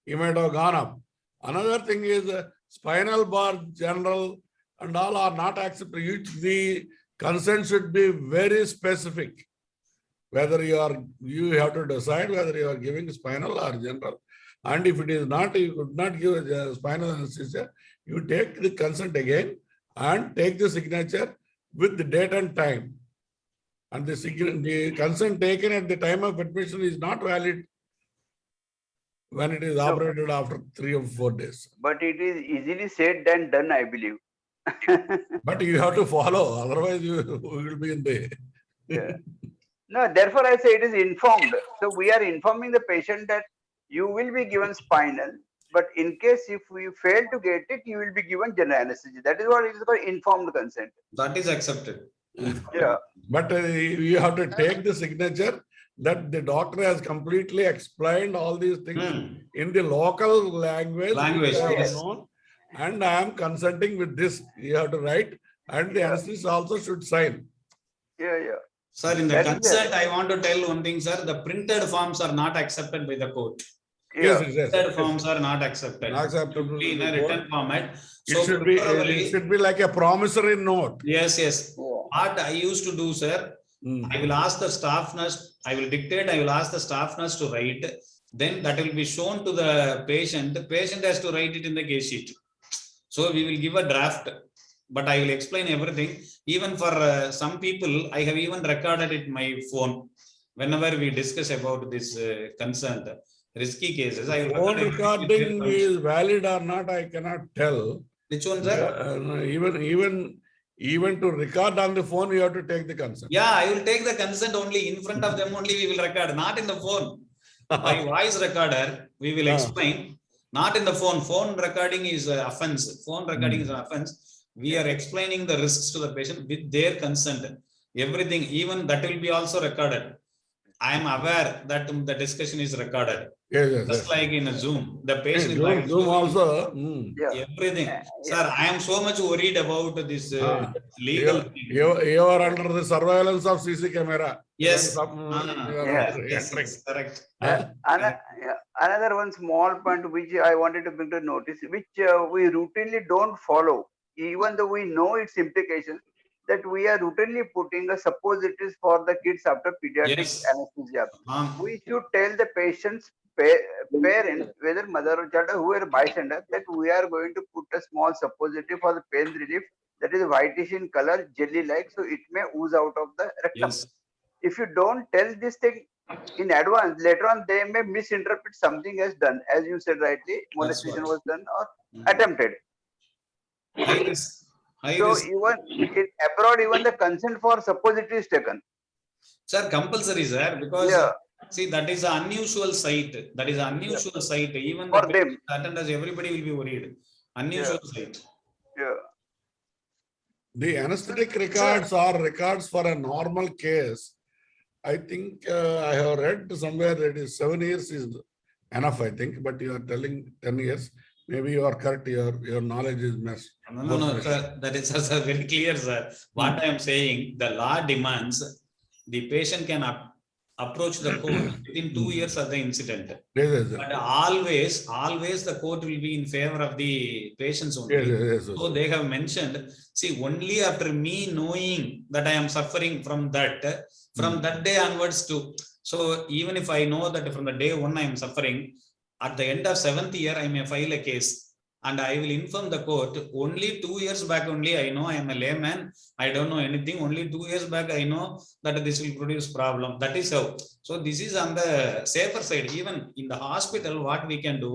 you might have gone up. Another thing is spinal bar, general, and all are not accepted. The consent should be very specific. Whether you have to decide whether you are giving spinal or general. And if it is not, you could not give a spinal anesthesia, you take the consent again and take the signature with the date and time. And the consent taken at the time of admission is not valid when it is operated after 3 or 4 days. But it is easily said than done, I believe. But you have to follow, otherwise you will be in the... Yeah. No, therefore I say it is informed. So we are informing the patient that you will be given spinal, but in case if we fail to get it, you will be given general anesthesia. That is what is called informed consent. That is accepted. Yeah. But you have to take the signature that the doctor has completely explained all these things in the local language. Yes. Known, and I am consenting with this. You have to write, and the anesthetist also should sign. Yeah. Sir, in the consent, I want to tell one thing, sir. The printed forms are not accepted by the court. Yes. Printed forms are not accepted. Not acceptable. In a written format. So it should be like a promissory note. Yes. What I used to do, sir, I will ask the staff nurse, I will dictate, I will ask the staff nurse to write. Then that will be shown to the patient. The patient has to write it in the case sheet. So we will give a draft, but I will explain everything. Even for some people, I have even recorded it in my phone. whenever we discuss about this concerned risky cases, I will Phone record everything with their recording permission. is valid or not, I cannot tell. Which one, sir? Even to record on the phone, you have to take the consent. Yeah, I will take the consent only in front of them only we will record, not in the phone. By voice recorder, we will explain, not in the phone. Phone recording is an offense. Phone recording is an offense. We are explaining the risks to the patient with their consent. Everything, even that will be also recorded. I am aware that the discussion is recorded. Yes, Just like in a Zoom, the patient will like Zoom also. Yeah. everything. Sir, I am so much worried about this legal thing. You are under the surveillance of CC camera. Yes. Yes, Correct. Another one small point which I wanted to bring to notice, which we routinely don't follow, even though we know its implications, that we are routinely putting a suppositories for the kids after pediatric Yes. anesthesia. We should tell the patient's parents, whether mother or child or whoever bystander, that we are going to put a small suppository for the pain relief that is whitish in color, jelly-like, so it may ooze out of the rectum. Yes. If you don't tell this thing in advance, later on they may misinterpret something as done, as you said rightly, molestation was done or attempted. High risk. High So risk. even in abroad, even the consent for suppository is taken. Sir, compulsory, sir, because Yeah. see, that is an unusual sight. That is an unusual sight. Even For the them. attenders, everybody will be worried. Unusual sight. Yeah. The anesthetic records are records for a normal case. I think I have read somewhere that is 7 years is enough, I think, but you are telling 10 years. Maybe you are correct, your knowledge is messed. No, sir. That is sir, very clear, sir. What I am saying, the law demands the patient can approach the court within 2 years of the incident. Yes, But always the court will be in favor of the patients only. yes. So they have mentioned, see, only after me knowing that I am suffering from that day onwards too. So even if I know that from the day one I am suffering, at the end of 7th year, I may file a case and I will inform the court. Only 2 years back only I know I am a layman. I don't know anything. Only 2 years back I know that this will produce problem. That is how. So this is on the safer side. Even in the hospital, what we can do,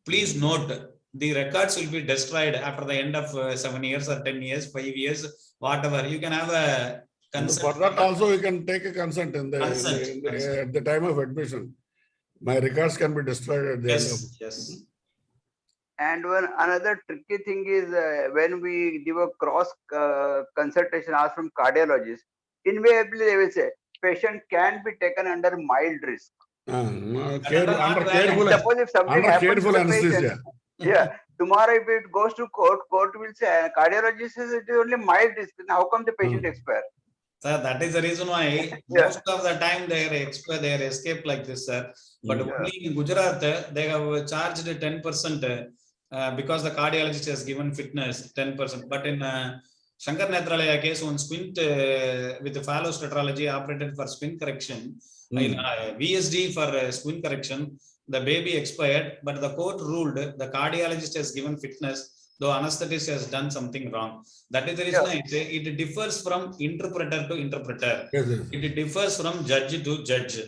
please note, the records will be destroyed after the end of 7 years or 10 years, 5 years, whatever. You can have a consent. For that also, you can take a consent at the time of admission. My records can be destroyed at the end of. Yes. And another tricky thing is when we give a cross consultation asked from cardiologist, invariably they will say patient can be taken under mild risk. Under careful Suppose if something happens to the anesthesia. patient, yeah, tomorrow if it goes to court will say cardiologist says it is only mild risk. Then how come the patient expire? Sir, that is the reason why most of the time they are escaped like this, sir. But only in Gujarat, they have charged 10% because the cardiologist has given fitness 10%. But in Shankar Nethralaya case, one squint with the fallow tetralogy operated for squint correction, VSD for squint correction, the baby expired, but the court ruled the cardiologist has given fitness, though anesthetist has done something wrong. That is the reason I say it differs from interpreter to interpreter. Yes. It differs from judge to judge.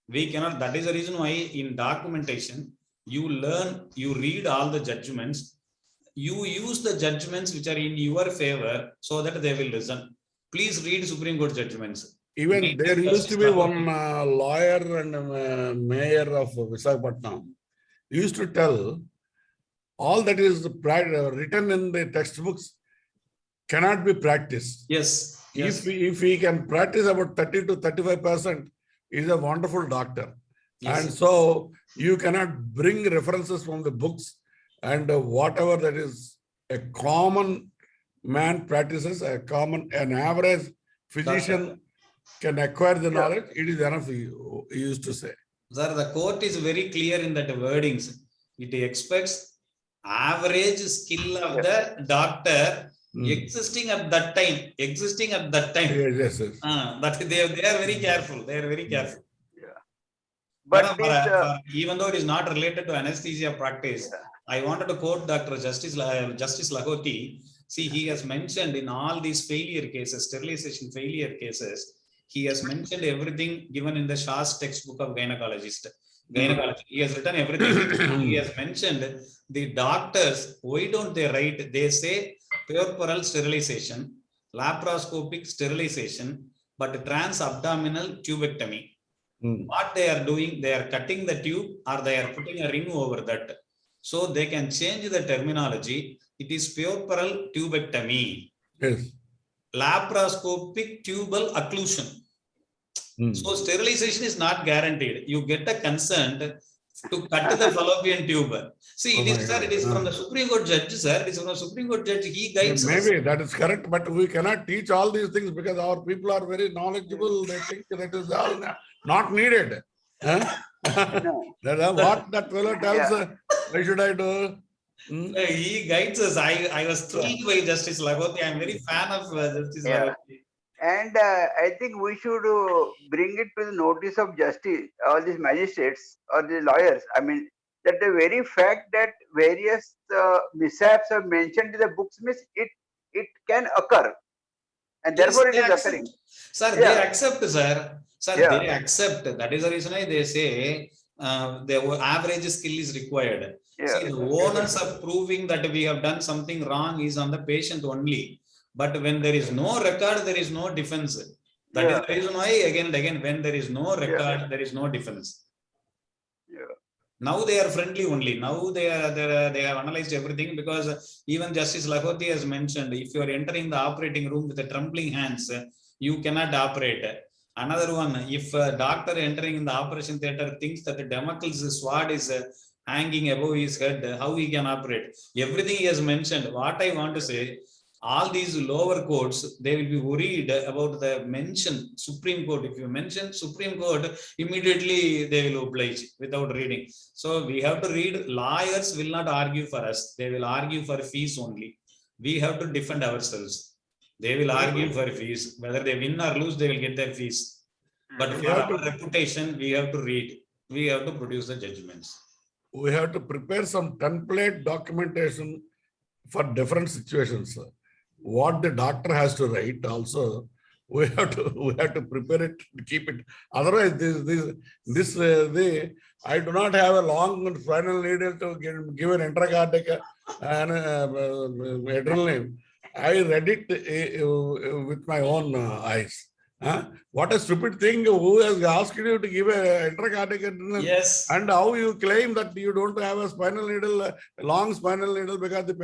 We cannot, that is the reason why in documentation, you learn, you read all the judgments, you use the judgments which are in your favor so that they will listen. Please read Supreme Court judgments. Even there used to be one lawyer and mayor of Visakhapatnam used to tell all that is written in the textbooks cannot be practiced. Yes. If he can practice about 30 to 35%, he's a wonderful doctor. Yes. And so you cannot bring references from the books and whatever that is a common man practices, an average physician can acquire the knowledge. It is enough, he used to say. Sir, the court is very clear in that wordings. It expects average skill of the doctor existing at that time. Yes. That they are very careful. They are very careful. But even though it is not related to anesthesia practice, I wanted to quote Dr. Justice Lahoti. See, he has mentioned in all these failure cases, sterilization failure cases, He has mentioned everything given in the Shah's textbook of gynecology. He has written everything. He has mentioned the doctors. Why don't they write? They say puerperal sterilization, laparoscopic sterilization, but transabdominal tubectomy. What they are doing, they are cutting the tube or they are putting a ring over that. So they can change the terminology. It is puerperal tubectomy. Yes. Laparoscopic tubal occlusion. So sterilization is not guaranteed. You get a consent to cut the fallopian tube. See, it is, sir, it is from the Supreme Court judge, sir. It is from the Supreme Court judge. He guides us. Maybe that is correct, but we cannot teach all these things because our people are very knowledgeable. They think that is all not needed. Huh? What that fellow tells, why should I do? He guides us. I was thrilled by Justice Lagothi. I am very fan of Justice Lagothi. And I think we should bring it to the notice of justice, all these magistrates or the lawyers. I mean, that the very fact that various mishaps are mentioned in the books means it can occur, and therefore it is occurring. Sir, they accept, sir. Sir, they accept. That is the reason why they say the average skill is required. See, the onus of proving that we have done something wrong is on the patient only. But when there is no record, there is no defense. That is the reason why, again and again, when there is no record, there is no defense. Now they are friendly only. Now they have analyzed everything, because even Justice Lagothi has mentioned, if you are entering the operating room with the trembling hands, you cannot operate. Another one, if a doctor entering in the operation theater thinks that the Damocles sword is hanging above his head, how he can operate? Everything he has mentioned. What I want to say, all these lower courts, they will be worried about the mention Supreme Court. If you mention Supreme Court, immediately they will oblige without reading. So we have to read. Lawyers will not argue for us. They will argue for fees only. We have to defend ourselves. They will argue for fees. Whether they win or lose, they will get their fees. But for our reputation, we have to read. We have to produce the judgments. We have to prepare some template documentation for different situations. What the doctor has to write also, we have to prepare it, keep it. Otherwise, I do not have a long spinal needle to give an intracardiac and adrenaline. I read it with my own eyes. What a stupid thing! Who has asked you to give a intracardiac adrenaline? Yes. And how you claim that you don't have a spinal needle, a long spinal needle, because the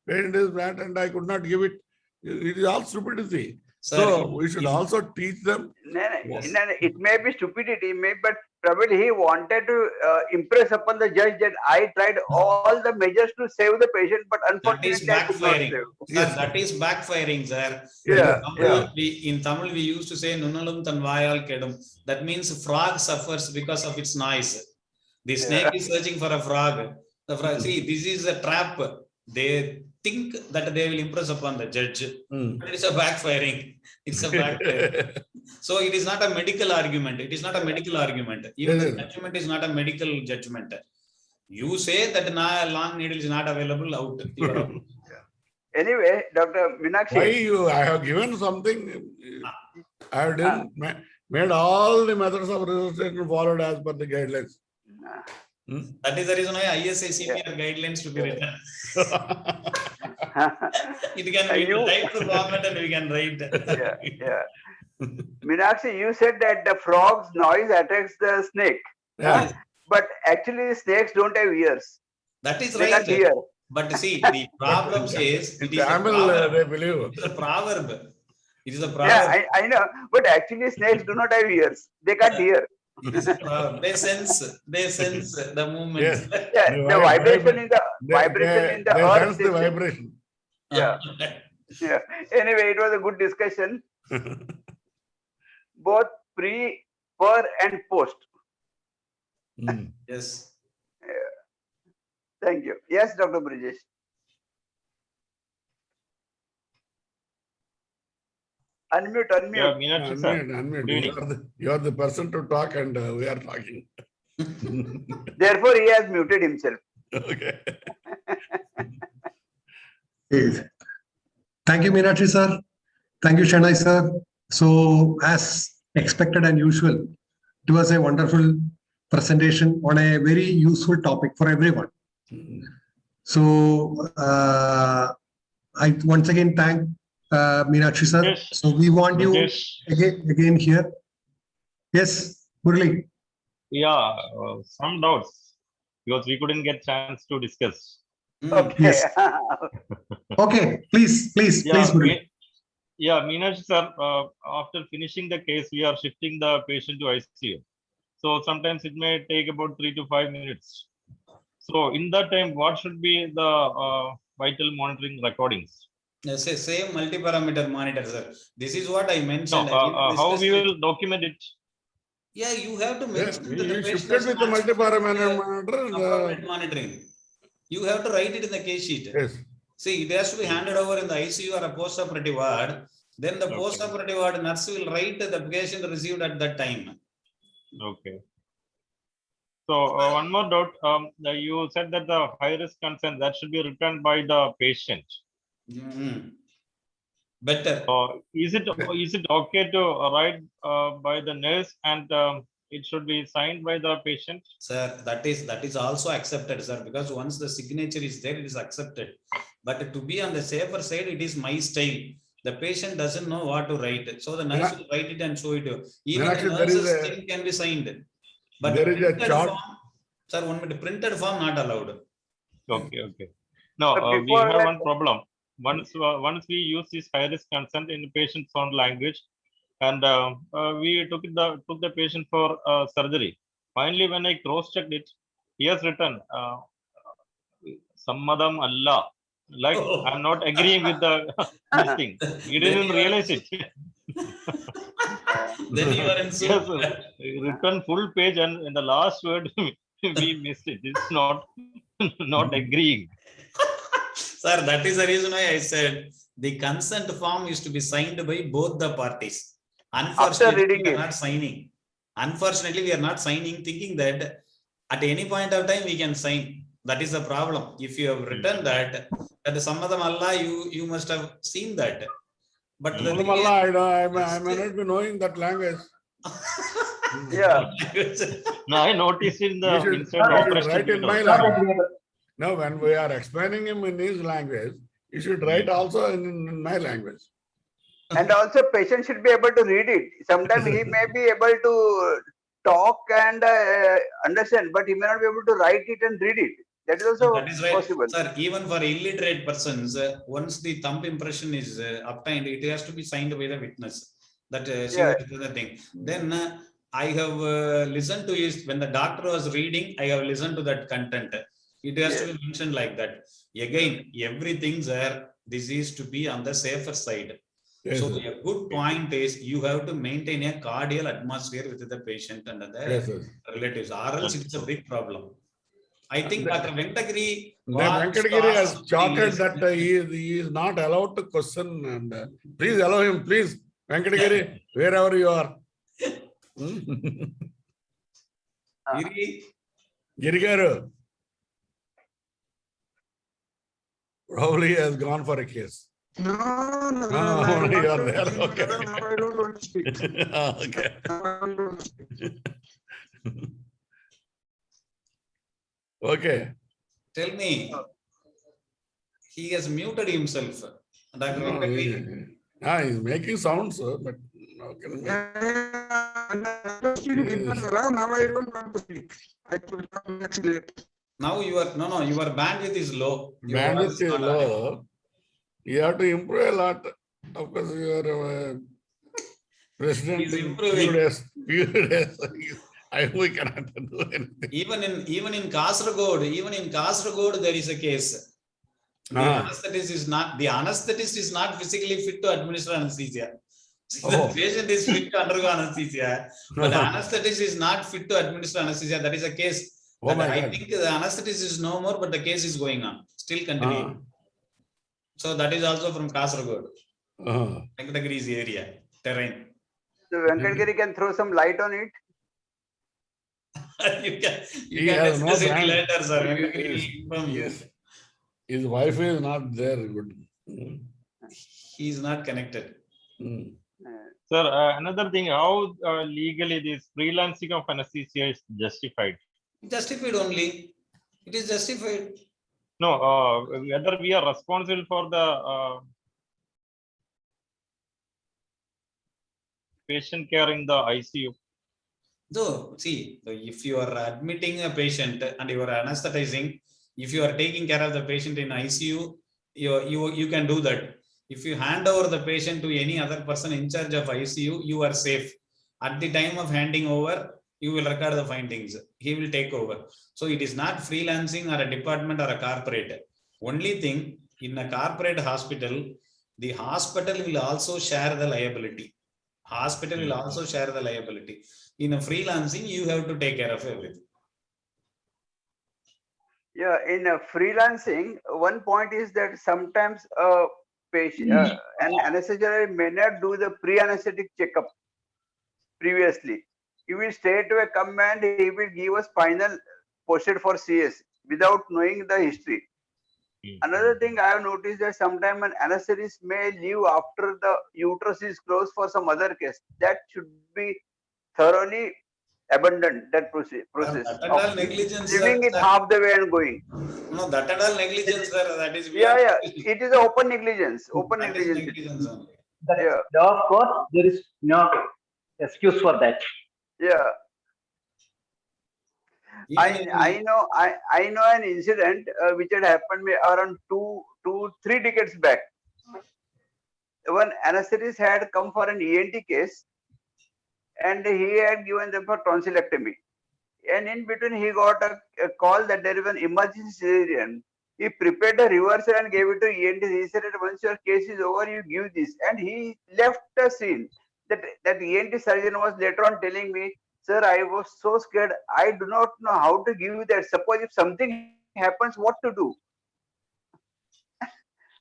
patient is bad and I could not give it. It is all stupidity. Sir, so we should also teach them. It may be stupidity, but probably he wanted to impress upon the judge that I tried all the measures to save the patient, but unfortunately that is backfiring. Sir, that is backfiring, sir. In Tamil, we used to say "Nunalum tan vayal kedum." That means frog suffers because of its noise. The snake is searching for a frog. The frog. See, this is a trap. They think that they will impress upon the judge. But it's a backfiring. It's a backfiring. So it is not a medical argument. It is not a medical argument. Even the judgment is not a medical judgment. You say that long needle is not available, out. Anyway, Dr. Meenakshi. I have given something. I have made all the methods of resuscitation followed as per the guidelines. That is the reason why ISICPR guidelines to be written. It can be type the format and we can write. Meenakshi, you said that the frog's noise attacks the snake. But actually, snakes don't have ears. That is right. They can't hear. But see, the problem is, it is they believe. It's a proverb. It is a proverb. Yeah, I know. But actually, snakes do not have ears. They can't hear. They sense the movement. Yes. The vibration in the earth. Sense the vibration. Yeah. Anyway, it was a good discussion. Both pre, per, and post. Yes. Thank you. Yes, Dr. Brijesh. Unmute. Unmute. You are the person to talk and we are talking. Therefore, he has muted himself. Okay. Thank you, Meenakshi sir. Thank you, Shernai sir. So, as expected and usual. It was a wonderful presentation on a very useful topic for everyone. So I once again thank Meenakshi sir. Yes. So we want you Yes. again here. Yes, Murali. Yeah, some doubts because we couldn't get chance to discuss. Okay. Yes. Okay, please, Yeah, Murali. Meenakshi sir, after finishing the case, we are shifting the patient to ICU. So sometimes it may take about 3 to 5 minutes. So in that time, what should be the vital monitoring recordings? Yes, same multi-parameter monitor, sir. This is what I No, mentioned. how we will document it? Yeah, you have to Yeah, mention that the you patient shifted has with the not multi-parameter monitor. appropriate monitoring. You have to write it in the case sheet. Yes. See, it has to be handed over in the ICU or a post-operative ward. Then the Okay. post-operative ward nurse will write the patient received at that time. Okay. So one more doubt. You said that the high-risk consent that should be written by the patient. Better. Is it okay to write by the nurse and it should be signed by the patient? Sir, that is also accepted, sir, because once the signature is there, it is accepted. But to be on the safer side, it is my style. The patient doesn't know what to write, so the nurse will write it and show it to you. Even Actually, the there is nurse's a- thing can be signed. But there is a printed chart. form, sir, 1 minute, printed form not allowed. Okay. Now But we before have that- one problem. Once we use this high-risk consent in the patient's own language, and we took the patient for surgery. Finally, when I cross-checked it, he has written Sammadam Allah. Like I'm not agreeing with the this thing. He Then didn't you are- realize it. Then you are in Yes, soup. written full page, and in the last word we missed it. It's not agreeing. Sir, that is the reason why I said the consent form is to be signed by both the parties. Unfortunately, reading we are it. not signing. Unfortunately, we are not signing, thinking that at any point of time we can sign. That is the problem. If you have written that the Sammadam Allah, you must have seen that. But the thing I may not be knowing that language. Yeah. is, No, I noticed in the You should- inside you should operation write in theatre. my language. No, when we are explaining him in his language, you should write also in my language. And also patient should be able to read it. Sometimes he may be able to talk and understand, but he may not be able to write it and read it. That is also that is right. possible. Sir, even for illiterate persons, once the thumb impression is obtained, it has to be signed by the witness. That she Yeah. was the thing. Then I have listened to his, when the doctor was reading, I have listened to that content. It has to be mentioned like that. Again, everything, sir, this is to be on the safer side. Yes, So sir. a good point is you have to maintain a cordial atmosphere with the patient and the Yes, yes. relatives, or else it's a big problem. I think Dr. Venkatagiri. Then Venkatagiri has charted that he is not allowed to question, and please allow him, please, Venkatagiri, wherever you are. Girigaru probably has gone for a case. No, only you are there. Okay. I don't want to speak. Okay. I don't want to speak. Okay. Tell me, he has muted himself. Dr. No, Venkatagiri. he's making sounds, but okay. Now I don't want to speak. I will come next later. Now your bandwidth is low. Your voice Bandwidth is not audible. low. You have to improve a lot. Of course, you are president He's in improving. few days. We cannot do anything. Even in Kasaragod, there is a case. The anesthetist is not physically fit to administer anesthesia. Oh. The patient is fit to undergo anesthesia, but the anesthetist is not fit to administer anesthesia. That is a case. Oh That my I God. think the anesthetist is no more, but the case is going on, still continuing. So that is also from Kasaragod, Venkatagiri's area, terrain. So Venkatagiri can throw some light on it. You can He has no discuss it brand. later, sir. Venkatagiri Yes. will inform you. Yes. His wife is not there. Good. He is not connected. Sir, another thing, how legally this freelancing of anesthesia is justified? Justified only. It is justified. No, whether we are responsible for the patient care in the ICU. So, see, if you are admitting a patient and you are anesthetizing, if you are taking care of the patient in ICU, you can do that. If you hand over the patient to any other person in charge of ICU, you are safe. At the time of handing over, you will record the findings. He will take over. So it is not freelancing or a department or a corporate. Only thing, in a corporate hospital, the hospital will also share the liability. Hospital will also share the liability. In a freelancing, you have to take care of everything. Yeah, in freelancing, one point is that sometimes a patient, an anesthesiologist may not do the pre-anesthetic checkup previously. He will straight away come and he will give us final posted for CS without knowing the history. Another thing I have noticed that sometimes an anesthetist may leave after the uterus is closed for some other case. That should be thoroughly abandoned, that process That and all of negligence. leaving it Sir. half the way and going. No, that and all negligence, sir. That is. Yeah, it is a open negligence. Open That is negligence. negligence only. Yeah. Of course, there is no excuse for that. Yeah. Even in- I know an incident which had happened around 3 decades back. One anesthetist had come for an ENT case and he had given them for tonsillectomy. And in between, he got a call that there is an emergency cesarean. He prepared a reversal and gave it to ENT. He said that once your case is over, you give this. And he left the scene. That ENT surgeon was later on telling me, sir, I was so scared. I do not know how to give that. Suppose if something happens, what to do?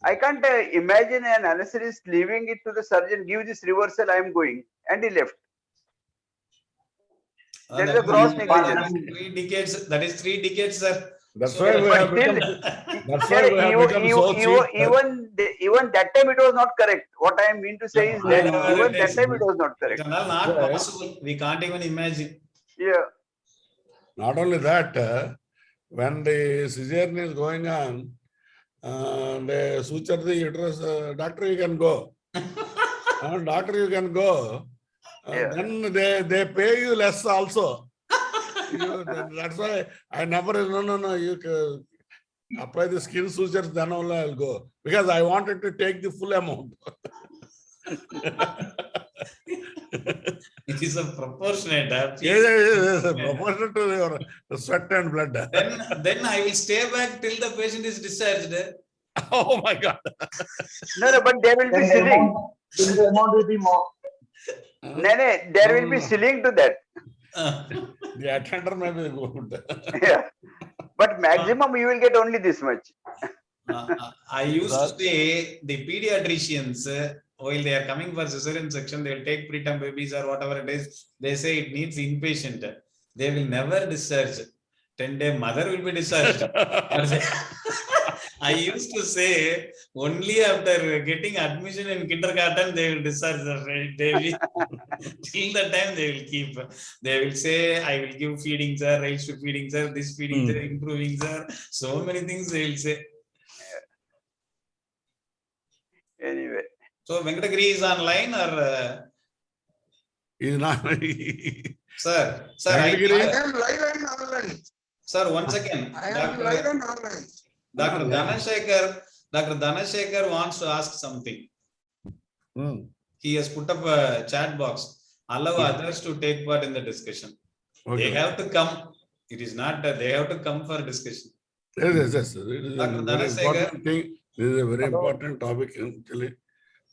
I can't imagine an anesthetist leaving it to the surgeon, give this reversal, I am going. And he left. That is a gross negligence. 3 decades. That is 3 decades, sir. That's So- why we But have still, become, that's why we have become so cheap. even that time it was not correct. What I mean to say is that Whatever even it that is. time it was not It correct. is not Yeah. possible. We can't even imagine. Yeah. Not only that, when the cesarean is going on, they suture the uterus, doctor, you can go. Doctor, you can go. Yeah. Then they pay you less also. That's why I never, no, you can apply the skin sutures, then only I'll go. Because I wanted to take the full amount. It is a proportionate. Yes, proportional to your sweat and blood. Then I will stay back till the patient is discharged. Oh my God. No, but there will be Then ceiling. the amount will be more. No, there will be ceiling to that. The attender may be good. Yeah. But maximum you will get only this much. I used to say the pediatricians, while they are coming for cesarean section, they will take preterm babies or whatever it is. They say it needs inpatient. They will never discharge. 10-day mother will be discharged. I used to say only after getting admission in kindergarten they will discharge the baby. Till the time they will keep. They will say, I will give feeding, sir, raise to feeding, sir, this feeding, sir, improving, sir. So many things they will say. Anyway. So Venkatagiri is online or He's not. sir? Sir, Venkatagiri? I am live and online. sir, once again, I am live and online. Dr. Dhanashekhar wants to ask something. He has put up a chat box. Allow others to take part in the discussion. They have to come. It is not that they have to come for discussion. Yes. It is a Dr. very Dhanashekhar. important thing. This is a very important topic actually.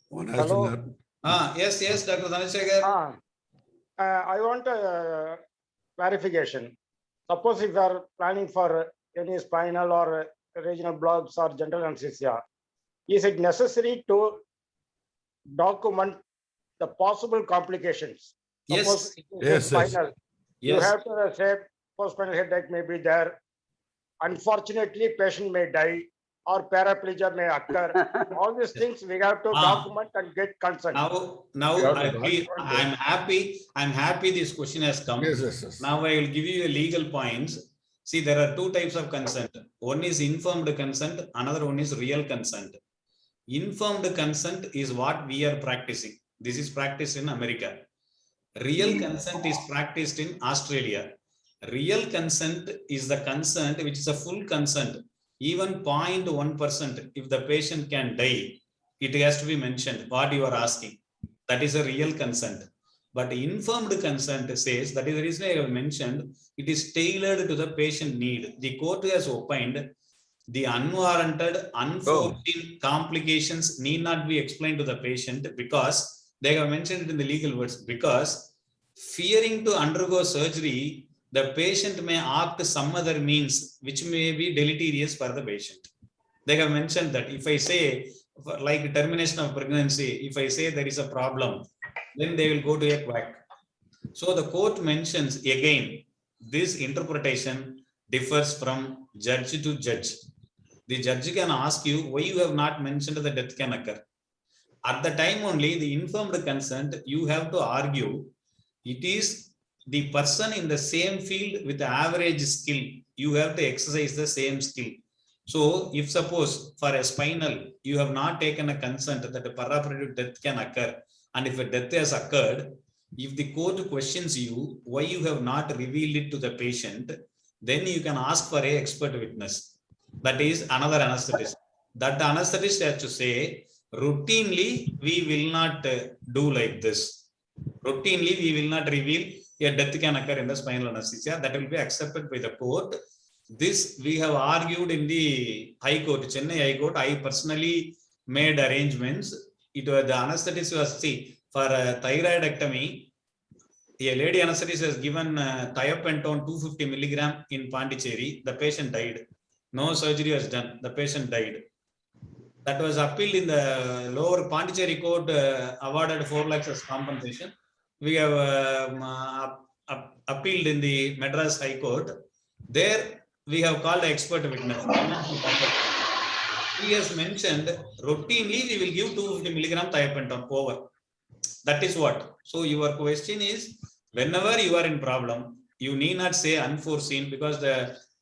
One has to Hello. learn. Yes, Dr. Dhanashekhar. I want clarification. Suppose if you are planning for any spinal or regional blocks or general anesthesia, is it necessary to document the possible complications? Yes. Suppose it is Yes. spinal, you Yes. have to say post-spinal headache may be there. Unfortunately, patient may die. or paraplegia may occur. All these things we have to document and get consent. Now You have to I'm happy this question has come. Yes, yes, yes. Now I will give you a legal points. See, there are two types of consent. One is informed consent, another one is real consent. Informed consent is what we are practicing. This is practiced in America. Real consent is practiced in Australia. Real consent is the consent which is a full consent. Even 0.1%, if the patient can die, it has to be mentioned what you are asking. That is a real consent. But informed consent says, that is the reason I have mentioned, it is tailored to the patient need. The court has opined the unwarranted, unforeseen complications need not be explained to the patient because they have mentioned it in the legal words, because fearing to undergo surgery, the patient may opt some other means which may be deleterious for the patient. They have mentioned that if I say, like termination of pregnancy, if I say there is a problem, then they will go to a quack. So the court mentions again, this interpretation differs from judge to judge. The judge can ask you why you have not mentioned that death can occur. At the time only, the informed consent, you have to argue it is the person in the same field with the average skill. You have to exercise the same skill. So if suppose for a spinal, you have not taken a consent that a perioperative death can occur, and if a death has occurred, if the court questions you why you have not revealed it to the patient, then you can ask for an expert witness. That is another anesthetist. That anesthetist has to say, routinely, we will not do like this. Routinely, we will not reveal a death can occur in the spinal anesthesia. That will be accepted by the court. This we have argued in the High Court, Chennai High Court. I personally made arrangements. It was the anesthetist was, see, for thyroidectomy, a lady anesthetist has given thiopentone 250 milligram in Pondicherry. The patient died. No surgery was done. The patient died. That was appealed in the lower Pondicherry court, awarded 4 lakhs as compensation. We have appealed in the Madras High Court. There we have called an expert witness. He has mentioned routinely we will give 250 milligram thiopentone over. That is what. So your question is, whenever you are in problem, you need not say unforeseen, because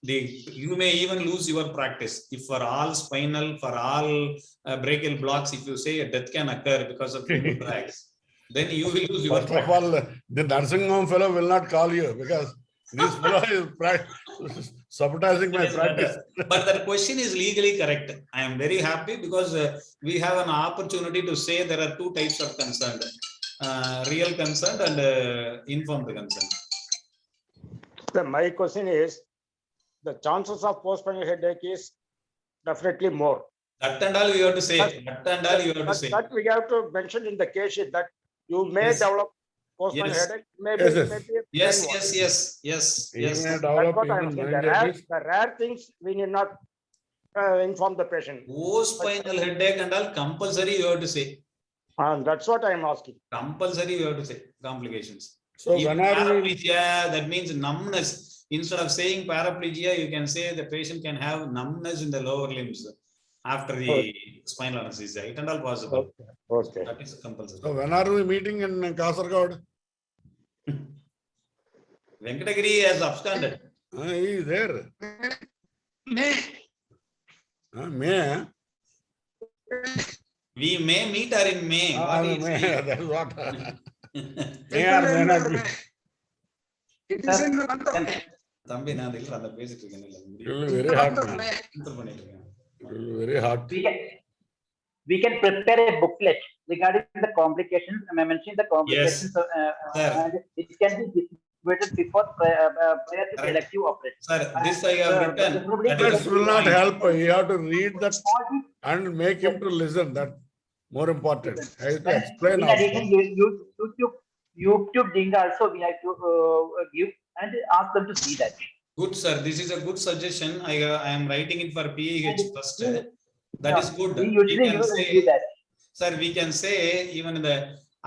you may even lose your practice. If for all spinal, for all brachial blocks, if you say a death can occur because of drugs, then you will lose your First of all, the nursing home fellow will not call you because this fellow is sabotaging my practice. But that question is legally correct. I am very happy because we have an opportunity to say there are two types of consent, real consent and informed consent. So my question is, the chances of postprandial headache is definitely more. That and all you have to say. That and all you have to say. That we have to mention in the case sheet that you may Yes. develop postprandial Yes. headache, maybe, Yes, yes. maybe. Yes. He may That's develop what I'm even saying. meningitis. The rare things we need not inform the patient. Post-spinal headache and all compulsory you have to say. And that's what I'm asking. Compulsory you have to say complications. So If when are we, paraplegia, that means numbness. Instead of saying paraplegia, you can say the patient can have numbness in the lower limbs after the spinal anesthesia. It and all possible. Okay. That is compulsory. so when are we meeting in Kasaragod? Venkatagiri has absconded. He is there. May. May. We may meet her in May. What is May. it? That is what. May April or may and not be. May. It is in the month of May. தம்பி நான் இல்ல அந்த பேசிட்டு இருக்கேன் It will be In very the hot. month of Man. May. Enter பண்ணிட்டு இருக்கேன். It will be very hot. We can prepare a booklet regarding the complications. I mentioned the complications. Sir. And it can be distributed before prior to Correct. elective operation. Sir, this I have written. That is This the will not point. help. You have to read that and make him to listen. That more important. I have to explain In also. addition, YouTube link also we have to give and ask them to see that. Good, sir. This is a good suggestion. I am writing it for PEH first. That is good. We We usually can do say, that. sir, we can say even in the,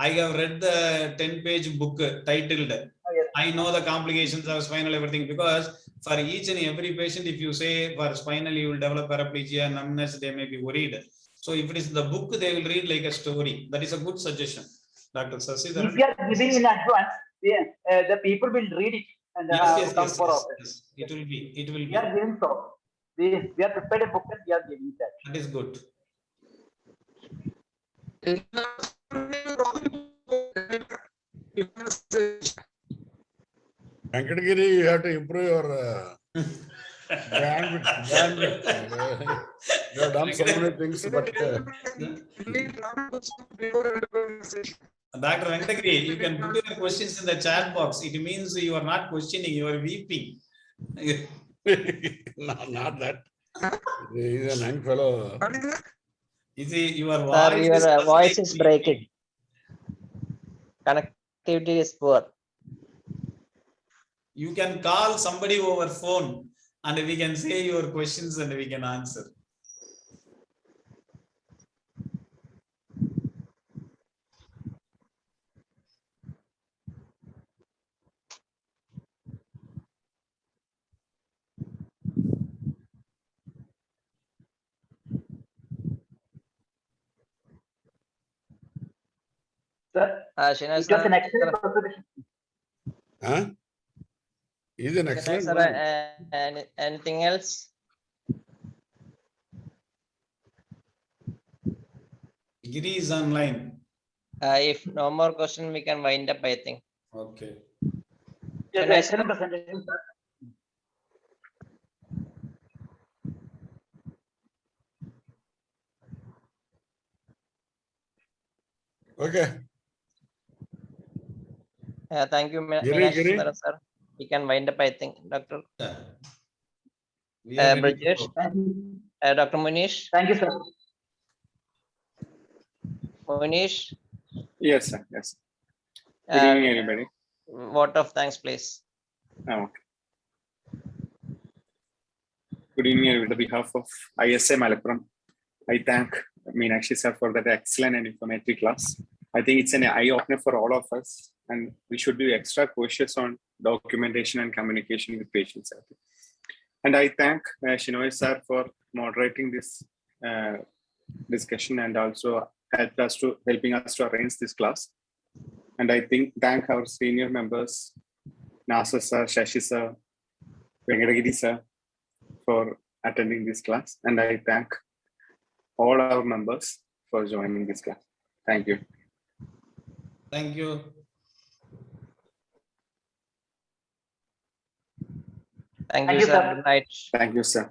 I have read the 10-page book titled, yes. I know the complications of spinal everything, because For each and every patient, if you say for spinal you will develop paraplegia, numbness, they may be worried. So if it is the book, they will read like a story. That is a good suggestion, Dr. Sasidharan. If you are giving in advance, the people will read it and come for office. Yes. It will be. We are giving so. We are prepared a book and we are giving that. That is good. Venkatagiri, you have to improve your bandwidth. You have done so many things, but Dr. Venkatagiri, you can put your questions in the chat box. It means you are not questioning, you are weeping. not that. He is a young fellow. You see, your Sir, voice your voice is weeping. breaking. Connectivity is poor. You can call somebody over phone and we can say your questions and we can answer. Sir, Srinivas it was sir, an excellent presentation. Huh? He's an Srinivas excellent sir, man. anything else? Giri is online. If no more question, we can wind up, I think. Okay. Yes, Srinivas excellent presentation, sir. Okay. Thank you, Giri, Meenakshi Giri. Sundaram sir. We can wind up, I think, Dr. We are ready to Brajesh, go. Thank you. Dr. Munish, Thank you, sir. Munish, Yes, sir. Yes. Good evening, everybody. vote of thanks, please. Okay. Good evening, everybody. On behalf of ISA Malappuram, I thank Meenakshi sir for that excellent and informative class. I think it's an eye-opener for all of us, and we should be extra cautious on documentation and communication with patients. And I thank Shinoy sir for moderating this discussion and also helping us to arrange this class. And I thank our senior members, Nasa sir, Shashi sir, Venkatagiri sir, for attending this class. And I thank all our members for joining this class. Thank you. Thank you. Thank Thank you, you, sir. sir. Good night. Thank you, sir.